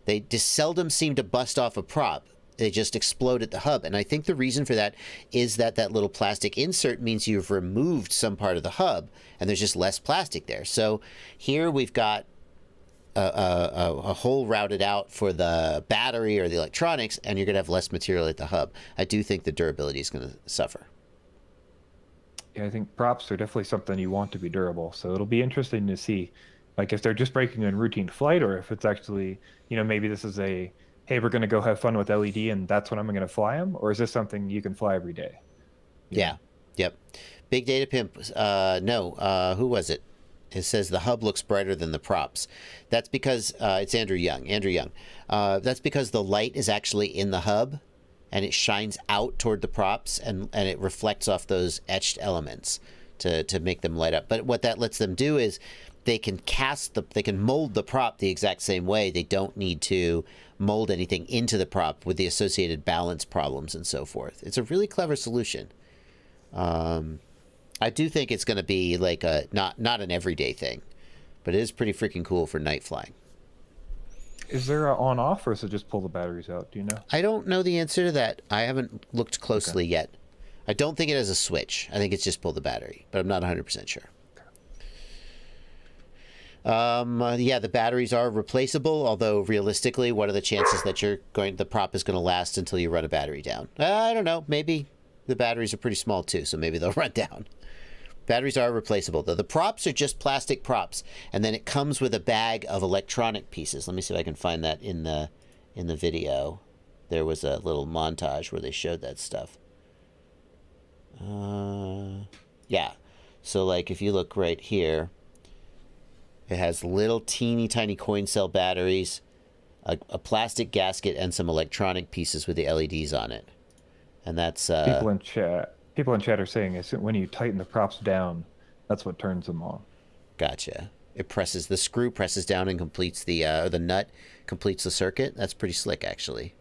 They just seldom seem to bust off a prop. They just explode at the hub. And I think the reason for that is that little plastic insert means you've removed some part of the hub, and there's just less plastic there. So here we've got a hole routed out for the battery or the electronics, and you're going to have less material at the hub. I do think the durability is going to suffer. Yeah, I think props are definitely something you want to be durable. So it'll be interesting to see, like, if they're just breaking in routine flight, or if it's actually, maybe this is a, hey, we're going to go have fun with LED, and that's when I'm going to fly them, or is this something you can fly every day? Yeah. Yep. Big Data Pimp. No. Who was it? It says the hub looks brighter than the props. That's because it's Andrew Young. That's because the light is actually in the hub, and it shines out toward the props, and it reflects off those etched elements to make them light up. But what that lets them do is they can mold the prop the exact same way. They don't need to mold anything into the prop with the associated balance problems and so forth. It's a really clever solution. I do think it's going to be like not an everyday thing, but it is pretty freaking cool for night flying. Is there an on-off, or is it just pull the batteries out? Do you know? I don't know the answer to that. I haven't looked closely yet. I don't think it has a switch. I think it's just pull the battery, but I'm not 100% sure. Yeah, the batteries are replaceable, although realistically, what are the chances that the prop is going to last until you run a battery down? I don't know. Maybe the batteries are pretty small too, so maybe they'll run down. Batteries are replaceable, though. The props are just plastic props, and then it comes with a bag of electronic pieces. Let me see if I can find that in the video. There was a little montage where they showed that stuff. Yeah. So, like, if you look right here, it has little teeny tiny coin cell batteries, a plastic gasket, and some electronic pieces with the LEDs on it. And that's People in chat are saying is when you tighten the props down, That's what turns them on. Gotcha. It presses, the screw presses down and completes the nut completes the circuit. That's pretty slick, actually.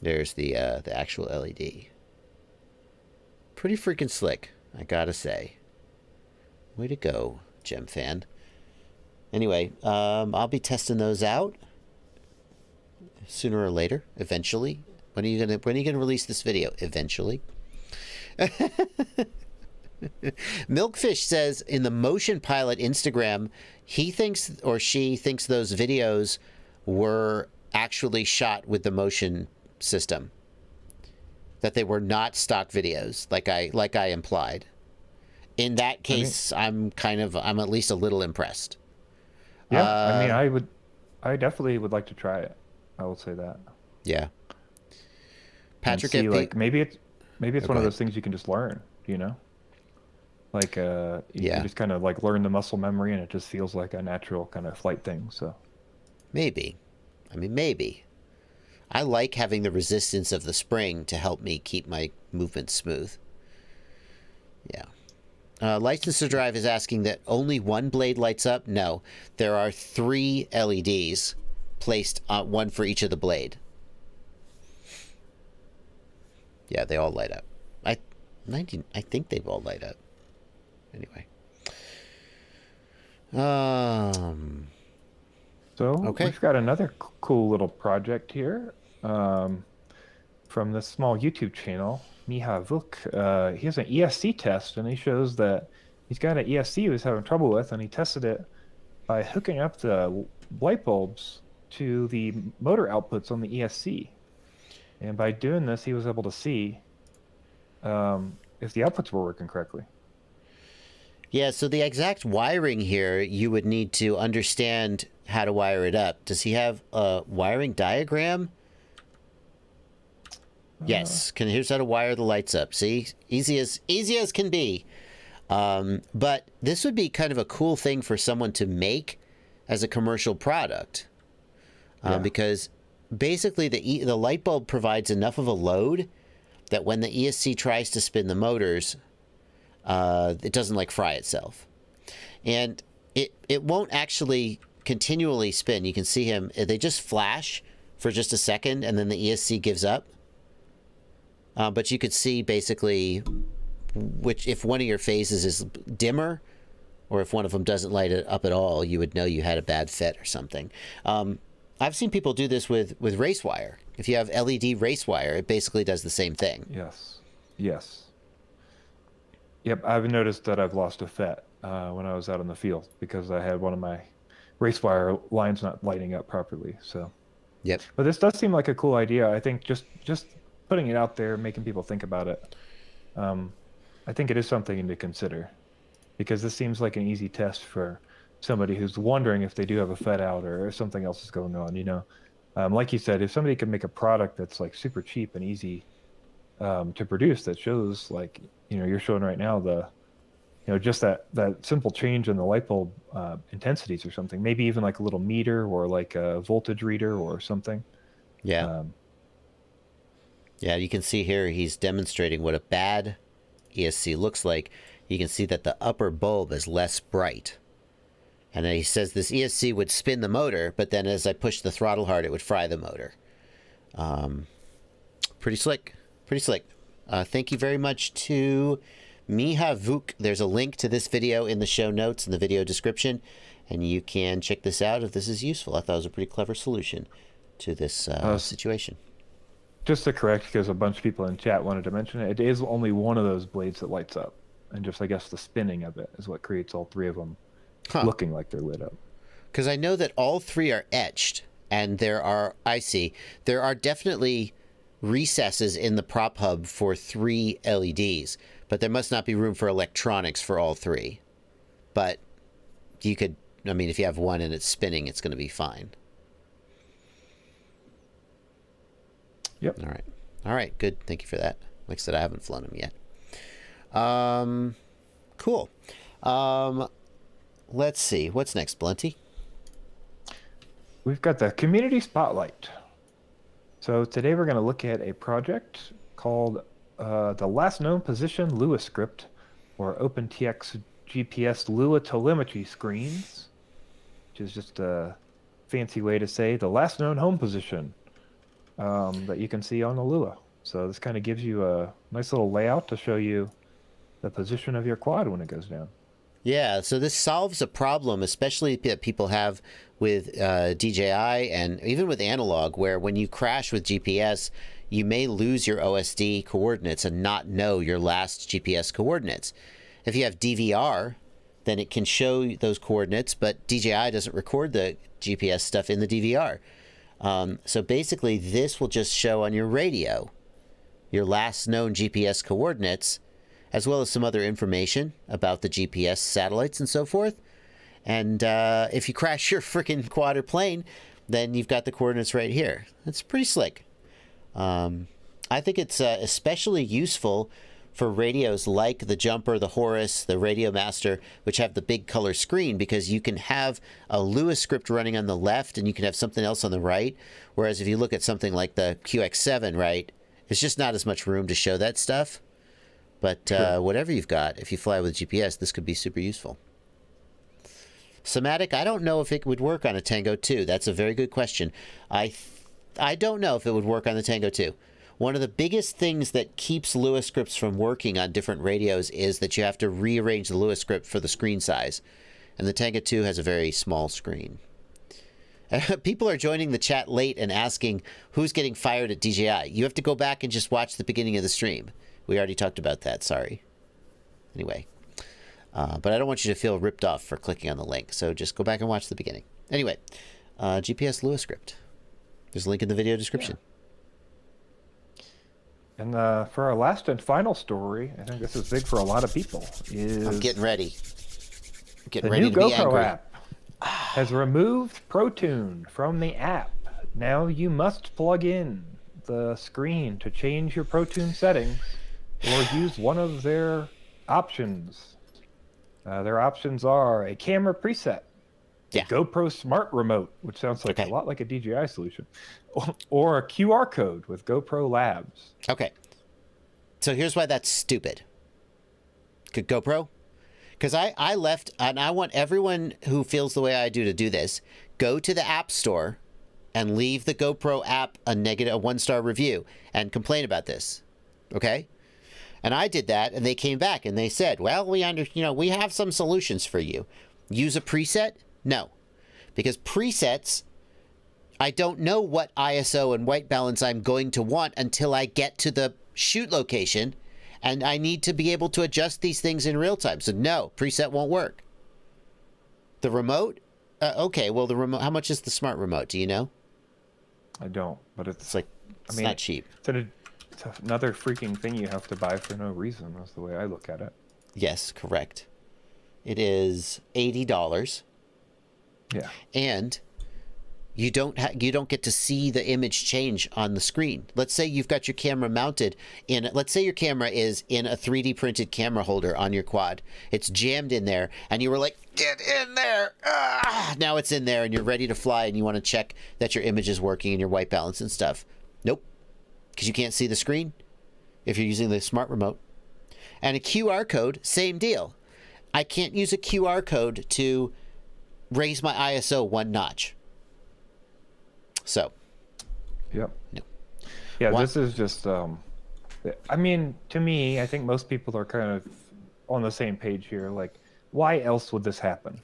There's the actual LED. Pretty freaking slick, I gotta say. Way to go, Gemfan. Anyway, I'll be testing those out sooner or later, eventually. When are you gonna release this video? Eventually. Milkfish says in the MotionPilot Instagram, he thinks, or she thinks, those videos were actually shot with the motion system. That they were not stock videos, like I implied. In that case, I'm at least a little impressed. Yeah, I definitely would like to try it. I will say that. Yeah. Patrick, see, like maybe it's one of those things you can just learn, you know? Like you just kind of like learn the muscle memory, and it just feels like a natural kind of flight thing. So maybe. I like having the resistance of the spring to help me keep my movement smooth. Yeah. License to Drive is asking that only one blade lights up. No, there are 3 LEDs placed, one for each of the blade. Yeah, they all light up. I think they all light up. Anyway. So okay. We've got another cool little project here from this small YouTube channel, Miha Vuk. He has an ESC test, and he shows that he's got an ESC he was having trouble with, and he tested it by hooking up the light bulbs to the motor outputs on the ESC. And by doing this, he was able to see if the outputs were working correctly. Yeah, so the exact wiring here, you would need to understand how to wire it up. Does he have a wiring diagram? Yes. Here's how to wire the lights up. See? Easy as can be. But this would be kind of a cool thing for someone to make as a commercial product. Because basically the light bulb provides enough of a load that when the ESC tries to spin the motors, it doesn't like fry itself. And it won't actually continually spin. You can see him, they just flash for just a second, and then the ESC gives up. But you could see basically if one of your phases is dimmer, or if one of them doesn't light it up at all, you would know you had a bad fit or something. I've seen people do this with race wire. If you have LED race wire, it basically does the same thing. Yes. Yep, I've noticed that I've lost a FET when I was out in the field because I had one of my race wire lines not lighting up properly. So, yep. But this does seem like a cool idea. I think just putting it out there, making people think about it. I think it is something to consider because this seems like an easy test for somebody who's wondering if they do have a FET out or if something else is going on. You know, like you said, if somebody could make a product that's like super cheap and easy to produce that shows, like, you know, you're showing right now just that simple change in the light bulb intensities or something, maybe even like a little meter or like a voltage reader or something. Yeah. Yeah, you can see here he's demonstrating what a bad ESC looks like. You can see that the upper bulb is less bright. And then he says this ESC would spin the motor, but then as I push the throttle hard, it would fry the motor. Pretty slick. Thank you very much to Miha Vuk. There's a link to this video in the show notes in the video description, and you can check this out if this is useful. I thought it was a pretty clever solution to this situation. Just to correct, because a bunch of people in chat wanted to mention it, it is only one of those blades that lights up. And just, I guess, the spinning of it is what creates all 3 of them looking like they're lit up. Because I know that all 3 are etched, and there are definitely recesses in the prop hub for 3 LEDs, but there must not be room for electronics for all 3. But you could, I mean, if you have one and it's spinning, it's going to be fine. Yep. All right, good. Thank you for that. Like I said, I haven't flown them yet. Cool. Let's see. What's next, Blunty? We've got the community spotlight. So today we're going to look at a project called the last known position Lua Script, or OpenTX GPS Lua telemetry screens, which is just a fancy way to say the last known home position that you can see on the Lua. So this kind of gives you a nice little layout to show you the position of your quad when it goes down. Yeah, so this solves a problem, especially that people have with DJI and even with analog, where when you crash with GPS, you may lose your OSD coordinates and not know your last GPS coordinates. If you have DVR, then it can show those coordinates, but DJI doesn't record the GPS stuff in the DVR. So basically, this will just show on your radio your last known GPS coordinates, as well as some other information about the GPS satellites and so forth. And if you crash your freaking quad or plane, then you've got the coordinates right here. That's pretty slick. I think it's especially useful for radios like the Jumper, the Horus, the Radio Master, which have the big color screen, because you can have a Lua Script running on the left and you can have something else on the right. Whereas if you look at something like the QX7, right, there's just not as much room to show that stuff. But whatever you've got, if you fly with GPS, this could be super useful. Somatic, I don't know if it would work on a Tango 2. That's a very good question. I don't know if it would work on the Tango 2. One of the biggest things that keeps Lua Scripts from working on different radios is that you have to rearrange the Lua Script for the screen size. And the Tango 2 has a very small screen. People are joining the chat late and asking who's getting fired at DJI. You have to go back and just watch the beginning of the stream. We already talked about that, sorry. Anyway. But I don't want you to feel ripped off for clicking on the link, so just go back and watch the beginning. Anyway, GPS Lua Script. There's a link in the video description. Yeah. And for our last and final story, I think this is big for a lot of people, is... I'm getting ready. The new GoPro app has removed Protune from the app. Now you must plug in the screen to change your Protune settings or use one of their options. Their options are a camera preset, a GoPro Smart Remote, which sounds like a lot like a DJI solution, or a QR code with GoPro Labs. Okay. So here's why that's stupid. GoPro? Because I left, and I want everyone who feels the way I do to do this, go to the App Store and leave the GoPro app a 1-star review and complain about this. Okay? And I did that, and they came back and they said, well, we have some solutions for you. Use a preset? No. Because presets, I don't know what ISO and white balance I'm going to want until I get to the shoot location, and I need to be able to adjust these things in real time. So no, preset won't work. The remote? Okay, well, the remote, how much is the smart remote? Do you know? I don't, but it's like, it's not cheap. It's another freaking thing you have to buy for no reason. That's the way I look at it. Yes, correct. It is $80. Yeah. And you don't get to see the image change on the screen. Let's say you've got your camera mounted in, let's say your camera is in a 3D printed camera holder on your quad. It's jammed in there and you were like, get in there. Ah! Now it's in there and you're ready to fly and you want to check that your image is working and your white balance and stuff. Nope. Because you can't see the screen if you're using the smart remote. And a QR code, same deal. I can't use a QR code to raise my ISO 1 notch. So. Yep. No. Yeah, this is just, I mean, to me, I think most people are kind of on the same page here. Like, why else would this happen?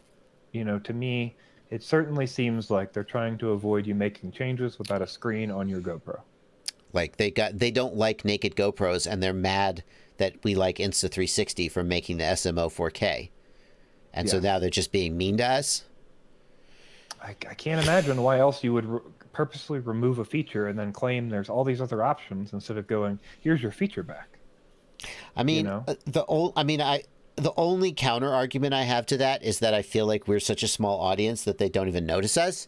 You know, to me, it certainly seems like they're trying to avoid you making changes without a screen on your GoPro. Like they don't like naked GoPros, and they're mad that we like Insta360 for making the SMO 4K. And so now they're just being mean to us. I can't imagine why else you would purposely remove a feature and then claim there's all these other options instead of going, here's your feature back. I mean, the only counter argument I have to that is that I feel like we're such a small audience that they don't even notice us.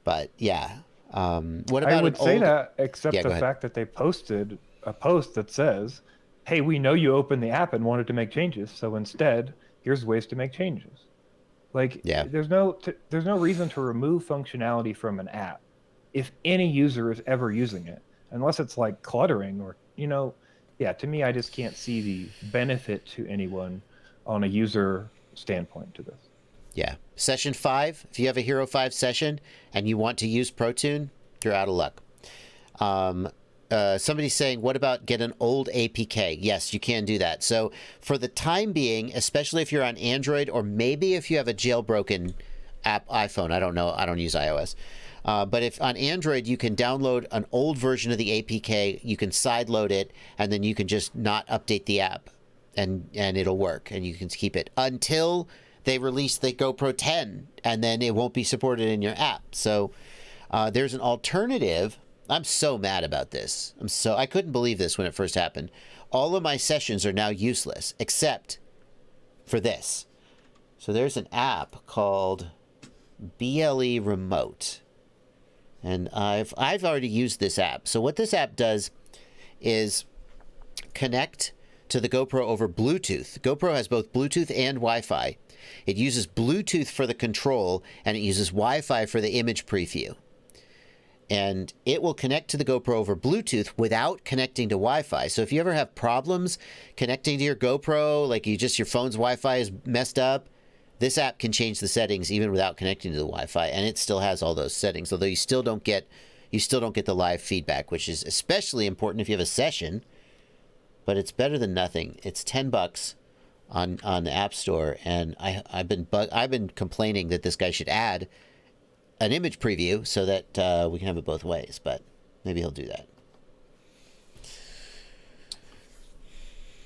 But yeah. What about I would say that, except the fact that they posted a post that says, hey, we know you opened the app and wanted to make changes, so instead, here's ways to make changes. Like, there's no reason to remove functionality from an app if any user is ever using it, unless it's like cluttering or, you know, yeah, to me, I just can't see the benefit to anyone on a user standpoint to this. Yeah. Session 5, if you have a Hero 5 session and you want to use Protune, you're out of luck. Somebody's saying, what about get an old APK? Yes, you can do that. So for the time being, especially if you're on Android, or maybe if you have a jailbroken app iPhone, I don't know, I don't use iOS. But if on Android, you can download an old version of the APK, you can sideload it, and then you can just not update the app, and it'll work, and you can keep it until they release the GoPro 10, and then it won't be supported in your app. So there's an alternative. I'm so mad about this. I couldn't believe this when it first happened. All of my sessions are now useless, except for this. So there's an app called BLE Remote. And I've already used this app. So what this app does is connect to the GoPro over Bluetooth. GoPro has both Bluetooth and Wi-Fi. It uses Bluetooth for the control, and it uses Wi-Fi for the image preview. And it will connect to the GoPro over Bluetooth without connecting to Wi-Fi. So if you ever have problems connecting to your GoPro, like your phone's Wi-Fi is messed up, this app can change the settings even without connecting to the Wi-Fi, and it still has all those settings. Although you still don't get the live feedback, which is especially important if you have a session. But it's better than nothing. It's $10 on the App Store, and I've been complaining that this guy should add an image preview so that we can have it both ways, but maybe he'll do that.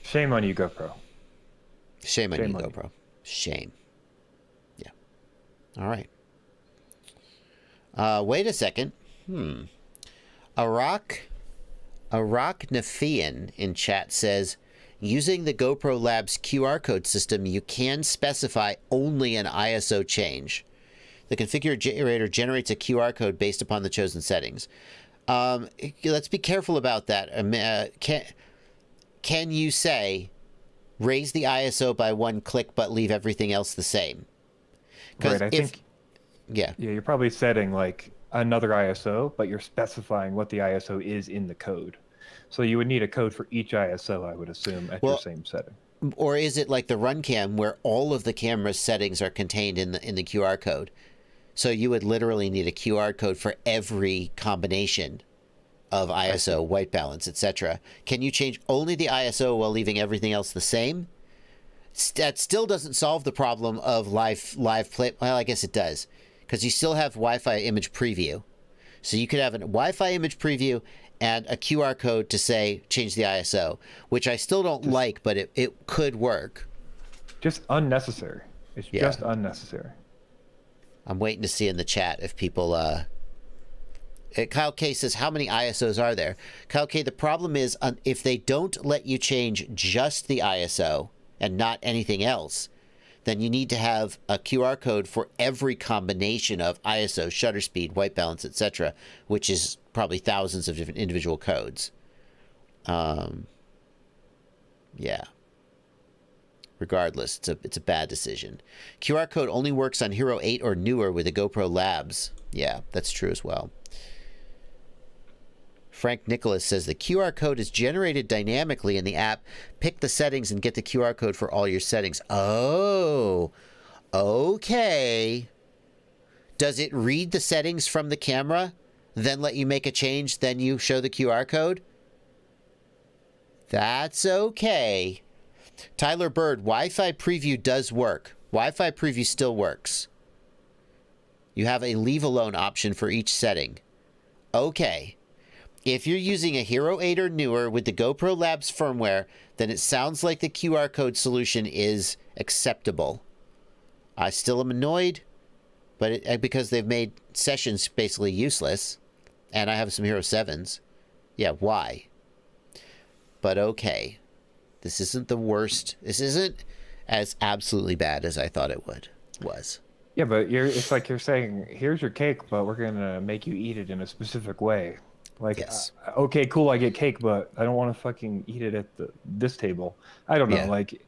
Shame on you, GoPro. Shame on you, GoPro. Shame. Yeah. All right. Wait a second. Arak Nafian in chat says, using the GoPro Labs QR code system, you can specify only an ISO change. The configurator generates a QR code based upon the chosen settings. Let's be careful about that. Can you say, raise the ISO by 1 click, but leave everything else the same? Right, I think. Yeah, you're probably setting like another ISO, but you're specifying what the ISO is in the code. So you would need a code for each ISO, I would assume, at your same setting. Or is it like the RunCam, where all of the camera's settings are contained in the QR code? So you would literally need a QR code for every combination of ISO, white balance, etc. Can you change only the ISO while leaving everything else the same? That still doesn't solve the problem of live play. Well, I guess it does, because you still have Wi-Fi image preview. So you could have a Wi-Fi image preview and a QR code to say change the ISO, which I still don't like, but it could work. Just unnecessary. It's just unnecessary. I'm waiting to see in the chat if people... Kyle K says, how many ISOs are there? Kyle K, the problem is if they don't let you change just the ISO and not anything else, then you need to have a QR code for every combination of ISO, shutter speed, white balance, etc., which is probably thousands of different individual codes. Yeah. Regardless, it's a bad decision. QR code only works on Hero 8 or newer with the GoPro Labs. Yeah, that's true as well. Frank Nicholas says the QR code is generated dynamically in the app. Pick the settings and get the QR code for all your settings. Oh, okay. Does it read the settings from the camera, then let you make a change, then you show the QR code? That's okay. Tyler Bird, Wi-Fi preview does work. Wi-Fi preview still works. You have a leave alone option for each setting. Okay. If you're using a Hero 8 or newer with the GoPro Labs firmware, then it sounds like the QR code solution is acceptable. I still am annoyed, but because they've made sessions basically useless, and I have some Hero 7s. Yeah, why? But okay. This isn't the worst. This isn't as absolutely bad as I thought it was. Yeah, but it's like you're saying, here's your cake, but we're going to make you eat it in a specific way. Like, yes. Okay, cool, I get cake, but I don't want to fucking eat it at this table. I don't know, like,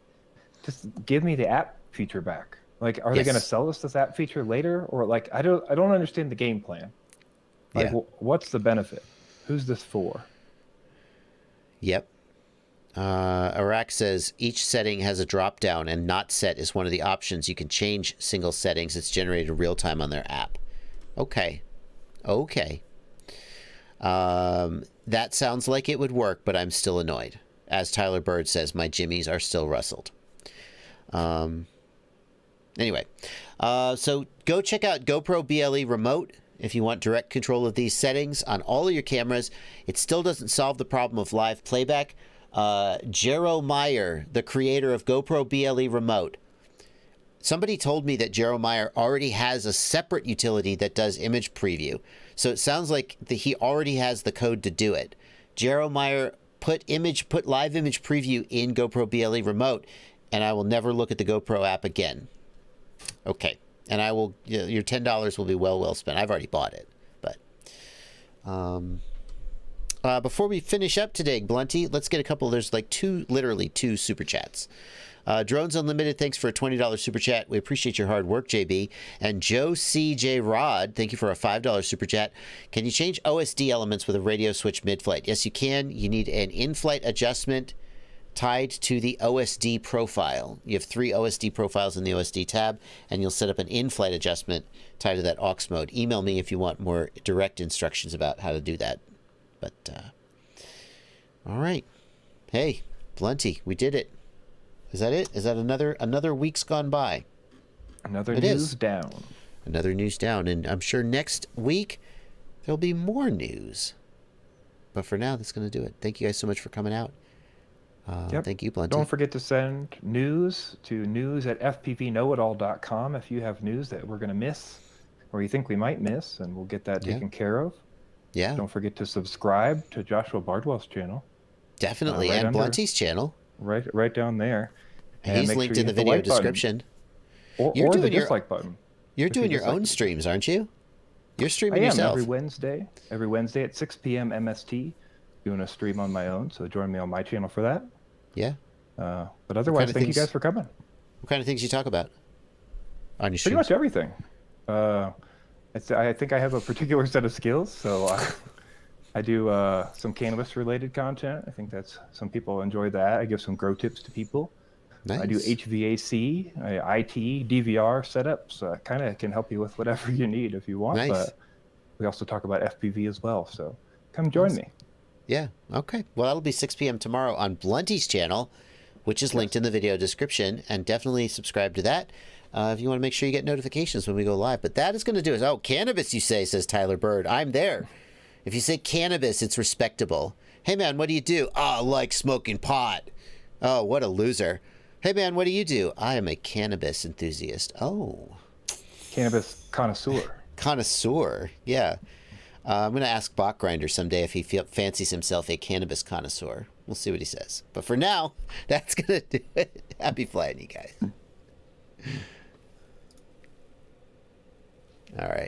just give me the app feature back. Like, are they going to sell us this app feature later? Or, like, I don't understand the game plan. Like, what's the benefit? Who's this for? Yep. Iraq says each setting has a drop down, and not set is one of the options. You can change single settings. It's generated real time on their app. Okay. That sounds like it would work, but I'm still annoyed. As Tyler Bird says, my jimmies are still rustled. Anyway, so go check out GoPro BLE Remote if you want direct control of these settings on all of your cameras. It still doesn't solve the problem of live playback. Jero Meyer, the creator of GoPro BLE Remote, somebody told me that Jero Meyer already has a separate utility that does image preview. So it sounds like he already has the code to do it. Jero Meyer put live image preview in GoPro BLE Remote, and I will never look at the GoPro app again. Okay. And I will, your $10 will be well spent. I've already bought it, but, before we finish up today, Blunty, let's get a couple. There's like literally two super chats. Drones Unlimited, thanks for a $20 super chat. We appreciate your hard work, JB. And Joe C.J. Rod, thank you for a $5 super chat. Can you change OSD elements with a radio switch mid-flight? Yes, you can. You need an in-flight adjustment tied to the OSD profile. You have 3 OSD profiles in the OSD tab, and you'll set up an in-flight adjustment tied to that aux mode. Email me if you want more direct instructions about how to do that. But, all right. Hey, Blunty, we did it. Is that it? Is that another week's gone by? Another news down. Another news down. And I'm sure next week there'll be more news. But for now, that's going to do it. Thank you guys so much for coming out. Yep. Thank you, Blunty. Don't forget to send news to news@fpvknowitall.com if you have news that we're going to miss or you think we might miss, and we'll get that taken care of. Yeah. Don't forget to subscribe to Joshua Bardwell's channel. Definitely. And Blunty's channel. Right down there. And he's linked in the video description. Or the dislike button. You're doing your own streams, aren't you? You're streaming yourself. Every Wednesday at 6 p.m. MST, doing a stream on my own. So join me on my channel for that. Yeah. But otherwise, thank you guys for coming. What kind of things you talk about on your streams? Pretty much everything. I think I have a particular set of skills. So I do some cannabis-related content. I think some people enjoy that. I give some grow tips to people. Nice. I do HVAC, IT, DVR setups. Kind of can help you with whatever you need if you want. Nice. But we also talk about FPV as well. So come join me. Yeah. Okay. Well, that'll be 6 p.m. tomorrow on Blunty's channel, which is linked in the video description. And definitely subscribe to that if you want to make sure you get notifications when we go live. But that is going to do it. Oh, cannabis, you say, says Tyler Bird. I'm there. If you say cannabis, it's respectable. Hey, man, what do you do? Oh, I like smoking pot. Oh, what a loser. Hey, man, what do you do? I am a cannabis enthusiast. Oh. Cannabis connoisseur. Connoisseur, yeah. I'm going to ask Bachgrinder someday if he fancies himself a cannabis connoisseur. We'll see what he says. But for now, that's going to do it. Happy flying, you guys. All right.